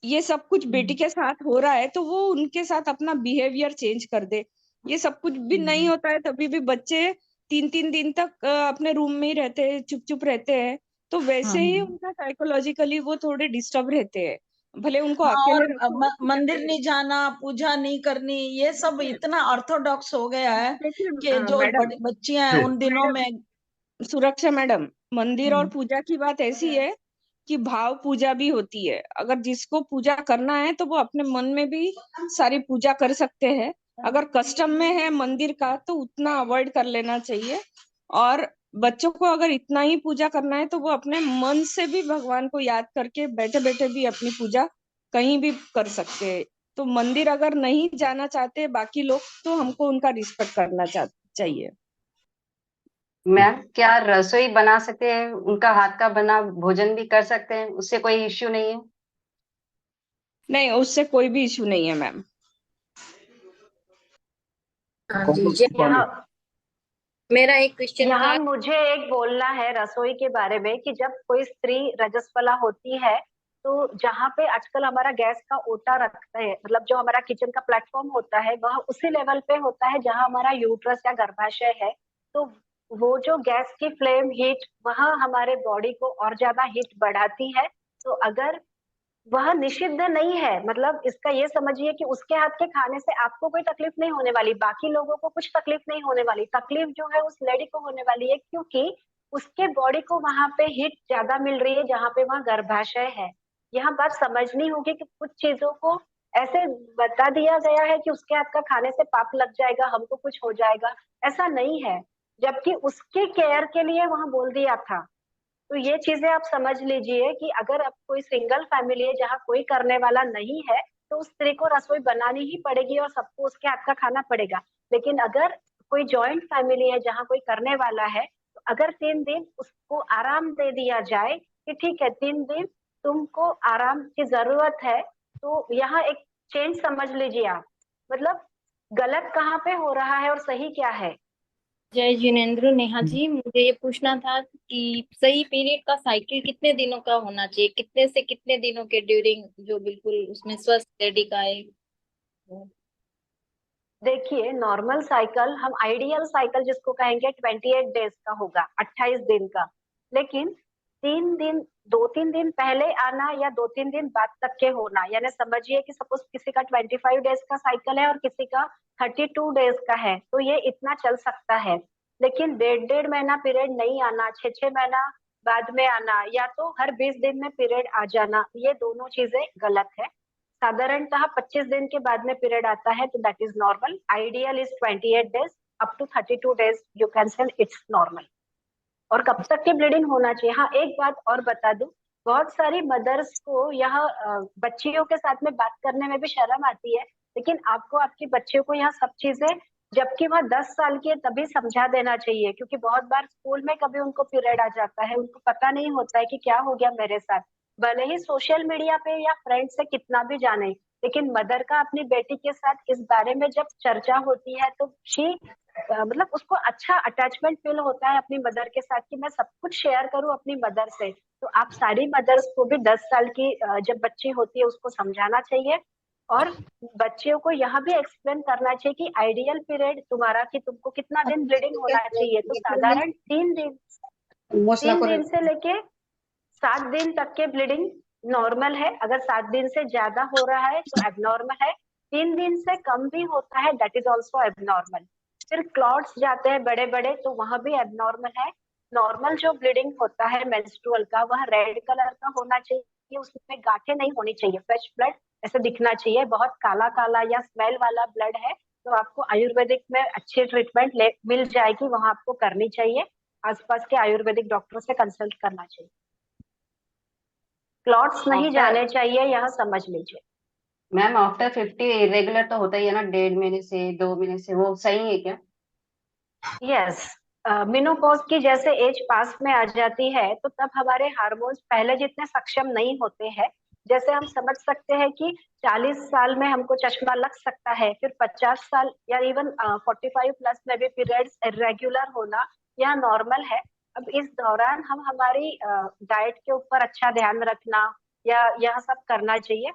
ये सब कुछ बेटी के साथ हो रहा है, तो वो उनके साथ अपना बिहेवियर चेंज कर दे। ये सब कुछ भी नहीं होता है तभी भी बच्चे 3-3 दिन तक अपने रूम में ही रहते हैं, चुप चुप रहते हैं, तो वैसे ही हाँ उनका साइकोलॉजिकली वो थोड़े डिस्टर्ब रहते हैं। भले उनको हाँ, और अकेले रखो या मंदिर फिर नहीं जाना, पूजा नहीं करनी, ये सब देखिए इतना ऑर्थोडॉक्स हो गया है देखिए कि जो मैडम, बड़ी बच्चियां हैं जी उन दिनों में। सुरक्षा मैडम, मंदिर और हम्म, पूजा की बात ऐसी है कि भाव पूजा भी होती है। अगर जिसको पूजा करना है तो वो अपने मन में भी सारी पूजा कर सकते हैं। अगर कस्टम में है मंदिर का तो उतना अवॉइड कर लेना चाहिए। और बच्चों को अगर इतना ही पूजा करना है तो वो अपने मन से भी भगवान को याद करके बैठे बैठे भी अपनी पूजा कहीं भी कर सकते हैं। तो मंदिर अगर नहीं जाना चाहते बाकी लोग, तो हमको उनका रिस्पेक्ट करना चाहिए। मैम, क्या रसोई बना सकते हैं, उनका हाथ का बना भोजन भी कर सकते हैं, उससे कोई इश्यू नहीं है? नहीं, उससे कोई भी इशू नहीं है मैम। हाँ कौन जी, सी पानी? यहाँ मेरा एक क्वेश्चन था। यहाँ मुझे एक बोलना है रसोई के बारे में कि जब कोई स्त्री रजस्वला होती है, तो जहाँ पे आजकल हमारा गैस का ओटा रखता है, मतलब जो हमारा किचन का प्लेटफॉर्म होता है, वह उसी लेवल पे होता है जहाँ हमारा यूट्रस या गर्भाशय है। तो वो जो गैस की फ्लेम हीट वह हमारे बॉडी को और ज्यादा हीट बढ़ाती है। तो अगर वह निषिद्ध नहीं है, मतलब इसका ये समझिए कि उसके हाथ के खाने से आपको कोई तकलीफ नहीं होने वाली, बाकी लोगों को कुछ तकलीफ नहीं होने वाली। तकलीफ जो है उस लेडी को होने वाली है, क्योंकि उसके बॉडी को वहां पे हीट ज्यादा मिल रही है जहाँ पे वहाँ गर्भाशय है। यहाँ बात समझनी होगी कि कुछ चीजों को ऐसे बता दिया गया है कि उसके हाथ का खाने से पाप लग जाएगा, हमको कुछ हो जाएगा, ऐसा नहीं है। जबकि उसके केयर के लिए वहां बोल दिया था। तो ये चीजें आप समझ लीजिए कि अगर आप कोई सिंगल फैमिली है जहाँ कोई करने वाला नहीं है, तो उस स्त्री को रसोई बनानी ही पड़ेगी और सबको उसके हाथ का खाना पड़ेगा। लेकिन अगर कोई जॉइंट फैमिली है जहाँ कोई करने वाला है, तो अगर 3 दिन उसको आराम दे दिया जाए कि ठीक है 3 दिन तुमको आराम की जरूरत है, तो यहाँ एक चेंज समझ लीजिए आप। मतलब गलत कहाँ पे हो रहा है और सही क्या है। जय जिनेन्द्र। नेहा जी, मुझे ये पूछना था कि सही पीरियड का साइकिल कितने दिनों का होना चाहिए, कितने से कितने दिनों के ड्यूरिंग, जो बिल्कुल उसमें स्वस्थ लेडी का है वो। देखिए नॉर्मल साइकिल, हम आइडियल साइकिल जिसको कहेंगे 28 डेज का होगा, 28 दिन का। लेकिन 3 दिन, 2-3 दिन पहले आना या 2-3 दिन बाद तक के होना, यानी समझिए कि सपोज किसी का 25 डेज का साइकिल है और किसी का 32 डेज का है, तो ये इतना चल सकता है। लेकिन 1.5-1.5 महीना पीरियड नहीं आना, 6-6 महीना बाद में आना, या तो हर 20 दिन में पीरियड आ जाना, ये दोनों चीजें गलत है। साधारणतः 25 दिन के बाद में पीरियड आता है तो that is normal. Ideal is 28 days up to 32 days, you can say it's normal. और कब तक की ब्लीडिंग होना चाहिए, हाँ एक बात और बता दूं, बहुत सारी मदर्स को यह बच्चियों के साथ में बात करने में भी शर्म आती है, लेकिन आपको आपकी बच्चियों को यह सब चीजें जबकि वह 10 साल की है तभी समझा देना चाहिए, क्योंकि बहुत बार स्कूल में कभी उनको पीरियड आ जाता है, उनको पता नहीं होता है कि क्या हो गया मेरे साथ। भले ही सोशल मीडिया पे या फ्रेंड से कितना भी जाने, लेकिन मदर का अपनी बेटी के साथ इस बारे में जब चर्चा होती है तो शी मतलब उसको अच्छा अटैचमेंट फील होता है अपनी मदर के साथ कि मैं सब कुछ शेयर करूं अपनी मदर से। तो आप सारी मदर्स को भी 10 साल की जब बच्ची होती है उसको समझाना चाहिए, और बच्चियों को यह भी एक्सप्लेन करना चाहिए कि आइडियल पीरियड तुम्हारा कि तुमको कितना दिन ब्लीडिंग होना चाहिए। तो साधारण 3 दिन, 3 दिन से लेके 7 दिन तक के ब्लीडिंग नॉर्मल है। अगर 7 दिन से ज्यादा हो रहा है तो एबनॉर्मल है। 3 दिन से कम भी होता है, दैट इज ऑल्सो एबनॉर्मल। फिर क्लॉट्स जाते हैं बड़े बड़े तो वहां भी एबनॉर्मल है। नॉर्मल जो ब्लीडिंग होता है मेंस्ट्रुअल का, वह रेड कलर का होना चाहिए, उसमें गांठें नहीं होनी चाहिए, फ्रेश ब्लड ऐसे दिखना चाहिए। बहुत काला काला या स्मेल वाला ब्लड है तो आपको आयुर्वेदिक में अच्छी ट्रीटमेंट मिल जाएगी, वहां आपको करनी चाहिए। आसपास के आयुर्वेदिक डॉक्टर से कंसल्ट करना चाहिए। क्लॉट्स नहीं आफ्टर जाने चाहिए, यह समझ लीजिए। मैम आफ्टर 50 इरेगुलर तो होता ही है ना, 1.5 महीने से 2 महीने से, वो सही है क्या? यस, मेनोपॉज की जैसे एज पास में आ जाती है तो तब हमारे हार्मोन्स पहले जितने सक्षम नहीं होते हैं। जैसे हम समझ सकते हैं कि 40 साल में हमको चश्मा लग सकता है, फिर 50 साल या इवन 45 प्लस में भी पीरियड्स इरेगुलर होना यह नॉर्मल है। अब इस दौरान हम हमारी डाइट के ऊपर अच्छा ध्यान रखना या यह सब करना चाहिए।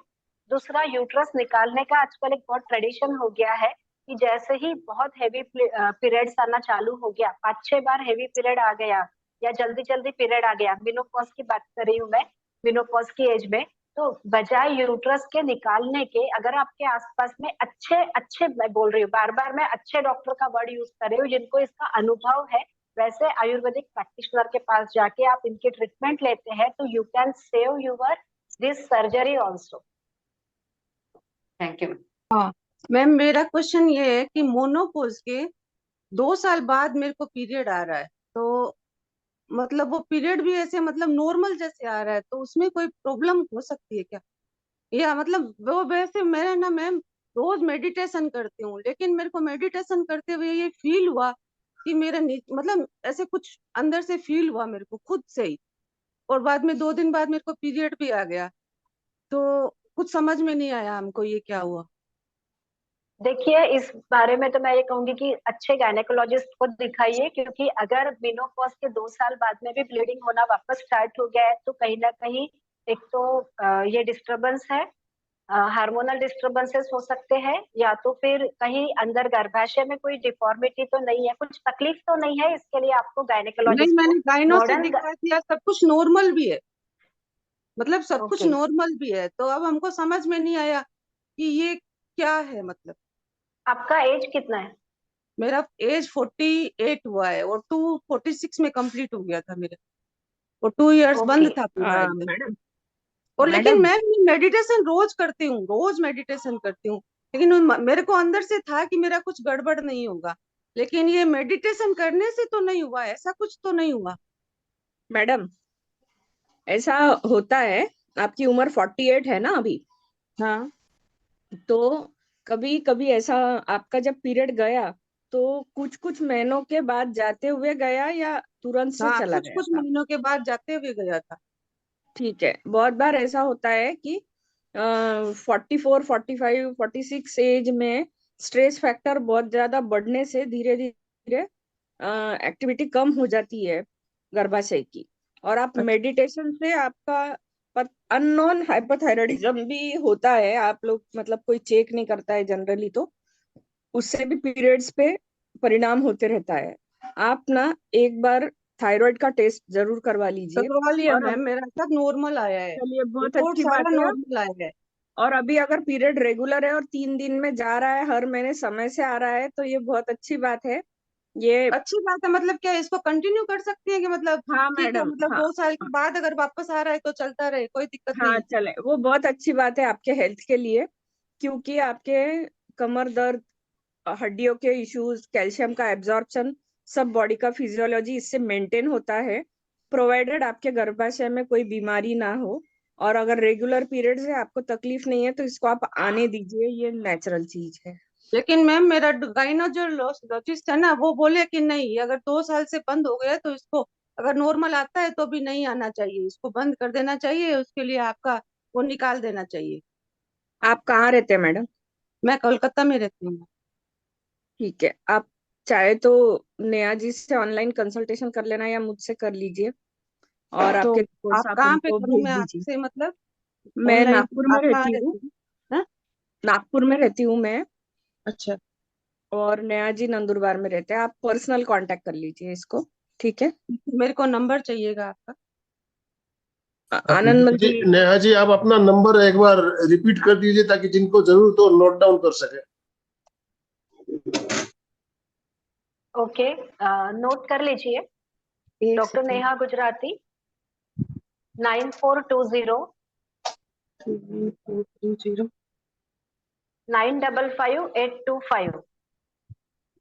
दूसरा, यूट्रस निकालने का आजकल एक बहुत ट्रेडिशन हो गया है कि जैसे ही बहुत हैवी पीरियड्स आना चालू हो गया, 5-6 बार हैवी पीरियड आ गया या जल्दी जल्दी पीरियड आ गया, मेनोपॉज की बात कर रही हूँ मैं, मेनोपॉज की एज में, तो बजाय यूट्रस के निकालने के, अगर आपके आसपास में अच्छे अच्छे, मैं बोल रही हूँ बार बार, मैं अच्छे डॉक्टर का वर्ड यूज कर रही हूँ जिनको इसका अनुभव है, वैसे आयुर्वेदिक प्रैक्टिशनर के पास जाके आप इनकी ट्रीटमेंट लेते हैं तो you can save your this surgery also. Thank you. हाँ मैम, मेरा क्वेश्चन ये है कि मोनोपोज के 2 साल बाद मेरे को पीरियड आ रहा है, तो मतलब वो पीरियड भी ऐसे मतलब नॉर्मल जैसे आ रहा है, तो उसमें कोई प्रॉब्लम हो सकती है क्या? या मतलब वो वैसे मेरा ना मैम रोज मेडिटेशन करती हूँ, लेकिन मेरे को मेडिटेशन करते हुए ये फील हुआ कि मेरा मतलब ऐसे कुछ अंदर से फील हुआ मेरे को खुद से ही, और बाद में 2 दिन बाद मेरे को पीरियड भी आ गया, तो कुछ समझ में नहीं आया हमको ये क्या हुआ। देखिए इस बारे में तो मैं ये कहूंगी कि अच्छे गायनेकोलॉजिस्ट को दिखाइए, क्योंकि अगर मेनोपॉज के 2 साल बाद में भी ब्लीडिंग होना वापस स्टार्ट हो गया है तो कहीं ना कहीं एक तो ये डिस्टरबेंस है, हार्मोनल डिस्टरबेंसेस हो सकते हैं, या तो फिर कहीं अंदर गर्भाशय में कोई डिफॉर्मिटी तो नहीं है, कुछ तकलीफ तो नहीं है, इसके लिए आपको नहीं, गायनेकोलॉजिस्ट को मैंने गायनो से मॉडर्न। दिखा दिया, सब कुछ नॉर्मल भी है, मतलब सब कुछ ओके, नॉर्मल भी है, तो अब हमको समझ में नहीं आया कि ये क्या है मतलब। आपका एज कितना है? मेरा एज 48 हुआ है और 246 में कंप्लीट हो गया था मेरा, और 2 इयर्स ओके, बंद था पूरा एकदम। मैडम और लेकिन मैडम मैं मेडिटेशन रोज करती हूँ, रोज मेडिटेशन करती हूँ, लेकिन मेरे को अंदर से था कि मेरा कुछ गड़बड़ नहीं होगा, लेकिन ये मेडिटेशन करने से तो नहीं हुआ, ऐसा कुछ तो नहीं हुआ। मैडम ऐसा होता है, आपकी उम्र 48 है ना अभी, हाँ तो कभी कभी ऐसा आपका जब पीरियड गया तो कुछ कुछ महीनों के बाद जाते हुए गया या तुरंत से हाँ, चला कुछ गया कुछ था? महीनों के बाद जाते हुए गया था। ठीक है, बहुत बार ऐसा होता है कि 44, 45, 46 एज में स्ट्रेस फैक्टर बहुत ज्यादा बढ़ने से धीरे धीरे एक्टिविटी कम हो जाती है गर्भाशय की। और आप अच्छा। मेडिटेशन से आपका अननोन हाइपोथायराइडिज्म भी होता है, आप लोग मतलब कोई चेक नहीं करता है जनरली, तो उससे भी पीरियड्स पे परिणाम होते रहता है। आप ना एक बार थायराइड का टेस्ट जरूर करवा लीजिए। करवा लिया और मैम, मेरा सब नॉर्मल आया है, चलिए, बहुत रिपोर्ट अच्छी सारा बात है। नॉर्मल आया है। और अभी अगर पीरियड रेगुलर है और 3 दिन में जा रहा है, हर महीने समय से आ रहा है, तो ये बहुत अच्छी बात है। ये अच्छी बात है, मतलब क्या इसको कंटिन्यू कर सकते हैं कि मतलब हाँ ठीक है, मैडम, मतलब हाँ 2 साल के बाद अगर वापस आ रहा है तो चलता रहे, कोई दिक्कत हाँ नहीं। चले, वो बहुत अच्छी बात है आपके हेल्थ के लिए। क्योंकि आपके कमर दर्द, हड्डियों के इश्यूज, कैल्शियम का एब्जॉर्प्शन, सब बॉडी का फिजियोलॉजी इससे मेंटेन होता है, प्रोवाइडेड आपके गर्भाशय में कोई बीमारी ना हो। और अगर रेगुलर पीरियड से आपको तकलीफ नहीं है तो इसको आप आने दीजिए, ये नेचुरल चीज है। लेकिन मैम मेरा गाइनोकोलॉजिस्ट है ना, वो बोले कि नहीं, अगर 2 साल से बंद हो गया तो इसको अगर नॉर्मल आता है तो भी नहीं आना चाहिए, इसको बंद कर देना चाहिए, उसके लिए आपका वो निकाल देना चाहिए। आप कहाँ रहते हैं मैडम? मैं कोलकाता में रहती हूँ। ठीक है, आप चाहे तो नेहा जी से ऑनलाइन कंसल्टेशन कर लेना या मुझसे कर लीजिए, और तो आपके रिपोर्ट्स आप आप कहाँ पे उनको करूँ भेज मैं दीजिए। आपसे, मतलब मैं ऑनलाइन? नागपुर में आप कहाँ रहती हूँ। रहती हैं? हाँ? नागपुर में रहती हूँ मैं, अच्छा। और नेहा जी नंदुरबार में रहते हैं। आप पर्सनल कांटेक्ट कर लीजिए इसको, ठीक है? मेरे को नंबर चाहिएगा आपका। आनंद मल जी जी। नेहा जी, आप अपना नंबर एक बार रिपीट कर दीजिए ताकि जिनको जरूरत हो नोट डाउन कर सके। ओके, नोट कर लीजिए। एक डॉक्टर सेकंड। नेहा गुजराती 9420 2430 955825।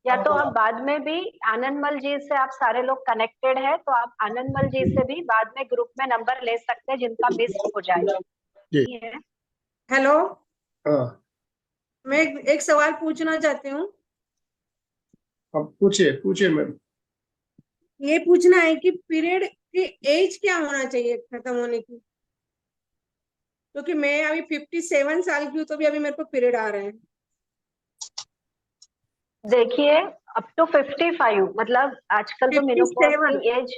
या तो आप बाद में भी आनंद मल जी से, आप सारे लोग कनेक्टेड है तो आप आनंद मल जी से भी बाद में ग्रुप में नंबर ले सकते हैं जिनका मिस हो जाए। जी। हेलो, हाँ, मैं एक सवाल पूछना चाहती हूँ। अब पूछिए पूछिए मैम। ये पूछना है कि पीरियड की एज क्या होना चाहिए खत्म होने की, क्योंकि मैं अभी 57 साल की हूँ तो भी अभी मेरे को पीरियड आ रहे हैं। देखिए, अप टू 55, मतलब आजकल तो मेनोपॉज 57। की एज,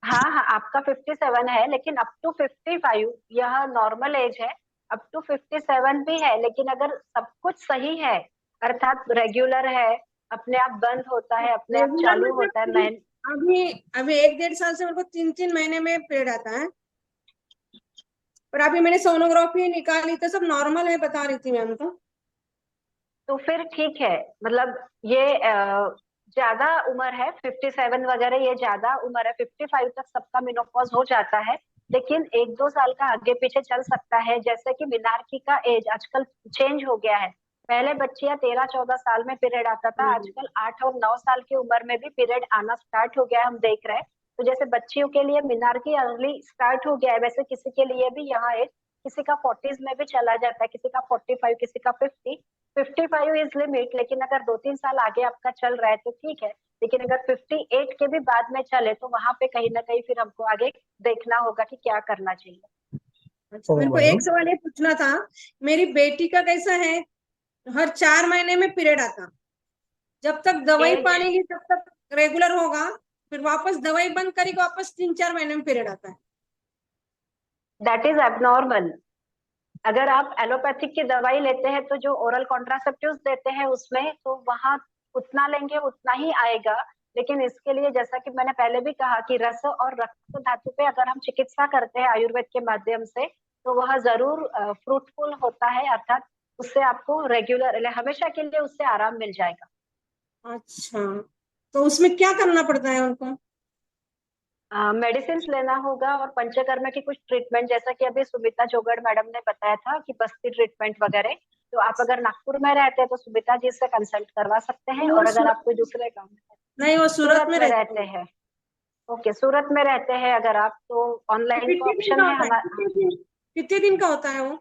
हाँ हाँ आपका 57 है, लेकिन अप टू 55 यह नॉर्मल एज है। अप टू 57 भी है, लेकिन अगर सब कुछ सही है, अर्थात रेगुलर है, अपने आप बंद होता है, अपने आप रेगुलर चालू मतलब होता है, कि अभी अभी 1-1.5 साल से मेरे को 3-3 महीने में पीरियड आता है, पर अभी मैंने सोनोग्राफी निकाली तो सब नॉर्मल है बता रही थी मैम। तो फिर ठीक है। मतलब ये ज्यादा उम्र है, 57 वगैरह ये ज्यादा उम्र है। 55 तक सबका मेनोपॉज हो जाता है, लेकिन 1-2 साल का आगे पीछे चल सकता है। जैसे कि मिनार्की का एज आजकल चेंज हो गया है। पहले बच्चियां 13-14 साल में पीरियड आता था, आजकल 8 और 9 साल की उम्र में भी पीरियड आना स्टार्ट हो गया है, हम देख रहे हैं। तो जैसे बच्चियों के लिए मिनार्की अर्ली स्टार्ट हो गया है, वैसे किसी के लिए भी यहाँ एज, किसी का 40s में भी चला जाता है, किसी का 45, किसी का 50। 55 इज लिमिट, लेकिन अगर 2-3 साल आगे आपका चल रहा है तो ठीक है। लेकिन अगर 58 के भी बाद में चले तो वहां पे कहीं ना कहीं फिर हमको आगे देखना होगा कि क्या करना चाहिए। अच्छा, मेरे को एक सवाल ये पूछना था, मेरी बेटी का कैसा है, हर 4 महीने में पीरियड आता, जब तक दवाई एज, पालेगी तब तक रेगुलर होगा, फिर वापस दवाई बंद करेगी वापस 3-4 महीने में पीरियड आता है। That is abnormal. अगर आप एलोपैथिक की दवाई लेते हैं तो जो ओरल कॉन्ट्रासेप्टिव्स देते हैं उसमें तो वहां उतना लेंगे उतना ही आएगा। लेकिन इसके लिए जैसा कि मैंने पहले भी कहा कि रस और रक्त धातु पे अगर हम चिकित्सा करते हैं आयुर्वेद के माध्यम से तो वह जरूर फ्रूटफुल होता है, अर्थात उससे आपको रेगुलर हमेशा के लिए उससे आराम मिल जाएगा। अच्छा, तो उसमें क्या करना पड़ता है उनको? मेडिसिन लेना होगा और पंचकर्म की कुछ ट्रीटमेंट, जैसा कि अभी सुमिता जोगड़ मैडम ने बताया था कि बस्ती ट्रीटमेंट वगैरह। तो आप अगर नागपुर में रहते हैं तो सुमिता जी से कंसल्ट करवा सकते हैं, और अगर आप कोई दूसरे काम नहीं, वो सूरत में रहते रहते हैं। हैं, ओके सूरत में रहते हैं अगर आप, तो ऑनलाइन का कितने दिन ऑप्शन का है होता है, हमारा। कितने दिन का होता है वो?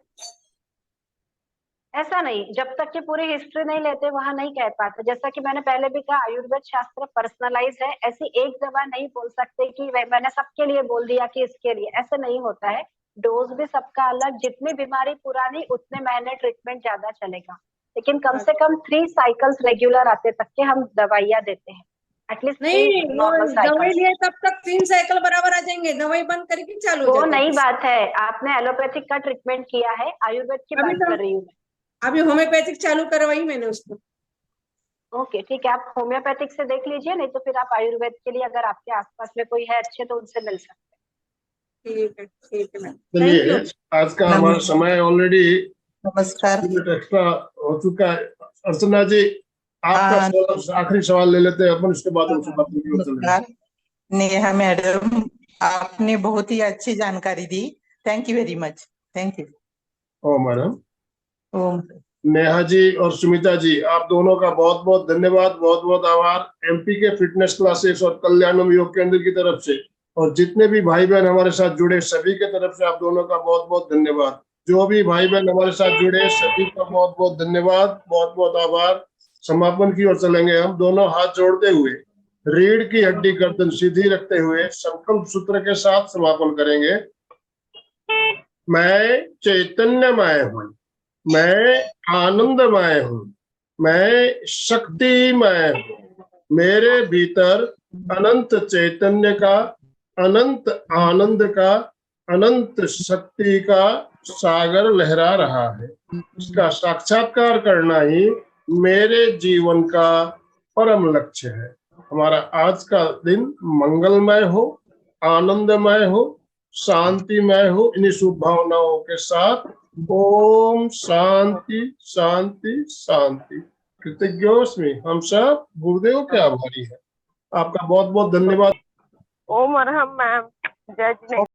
ऐसा नहीं, जब तक कि पूरी हिस्ट्री नहीं लेते वहां नहीं कह पाते। जैसा कि मैंने पहले भी कहा, आयुर्वेद शास्त्र पर्सनलाइज है। ऐसी एक दवा नहीं बोल सकते कि मैंने सबके लिए बोल दिया कि इसके लिए, ऐसे नहीं होता है। डोज भी सबका अलग, जितनी बीमारी पुरानी उतने महीने ट्रीटमेंट ज्यादा चलेगा, लेकिन कम से कम 3 साइकिल्स रेगुलर आते तक के हम दवाइयां देते हैं, एटलीस्ट 3 नहीं, वो नॉर्मल दवाई साइकिल्स। लिए तब तक 3 साइकिल बराबर आ जाएंगे, दवाई बंद करके चालू हो वो जाता है। नई बात है, आपने एलोपैथिक का ट्रीटमेंट किया है, आयुर्वेद की अभी बात तो कर रही हूँ मैं। अभी होम्योपैथिक चालू करवाई मैंने उसको। ओके ठीक है, आप होम्योपैथिक से देख लीजिए, नहीं तो फिर आप आयुर्वेद के लिए अगर आपके आसपास में कोई है अच्छे तो उनसे मिल सकते ठीक है मैम, थैंक चलिए, यू। आज का हमारा समय ऑलरेडी नमस्कार। मिनट एक्स्ट्रा हो चुका है। अर्चना जी, आपका आखिरी सवाल ले लेते हैं अपन, उसके बाद उनसे बात होगी। नमस्कार नेहा मैडम, आपने बहुत ही अच्छी जानकारी दी। Thank you very much. Thank you. ओ मैडम, ओम। नेहा जी और सुमिता जी, आप दोनों का बहुत बहुत धन्यवाद, बहुत बहुत आभार। एमपी के फिटनेस क्लासेस और कल्याणम योग केंद्र की तरफ से, और जितने भी भाई बहन हमारे साथ जुड़े सभी के तरफ से आप दोनों का बहुत बहुत धन्यवाद। जो भी भाई बहन हमारे साथ जुड़े सभी का बहुत बहुत धन्यवाद, बहुत बहुत आभार। समापन की ओर चलेंगे हम, दोनों हाथ जोड़ते हुए, रीढ़ की हड्डी गर्दन सीधी रखते हुए संकल्प सूत्र के साथ समापन करेंगे। मैं चैतन्यमय हूँ, मैं आनंदमय हूँ, मैं शक्तिमय हूँ, मेरे भीतर अनंत चैतन्य का, अनंत आनंद का, अनंत शक्ति का सागर लहरा रहा है। इसका साक्षात्कार करना ही मेरे जीवन का परम लक्ष्य है। हमारा आज का दिन मंगलमय हो, आनंदमय हो, शांतिमय हो। इन्हीं शुभ भावनाओं के साथ ओम शांति शांति शांति। कृतज्ञोस्मि, हम सब गुरुदेव के आभारी हैं। आपका बहुत बहुत धन्यवाद। ओम अरहम मैम, जय जिनेंद्र।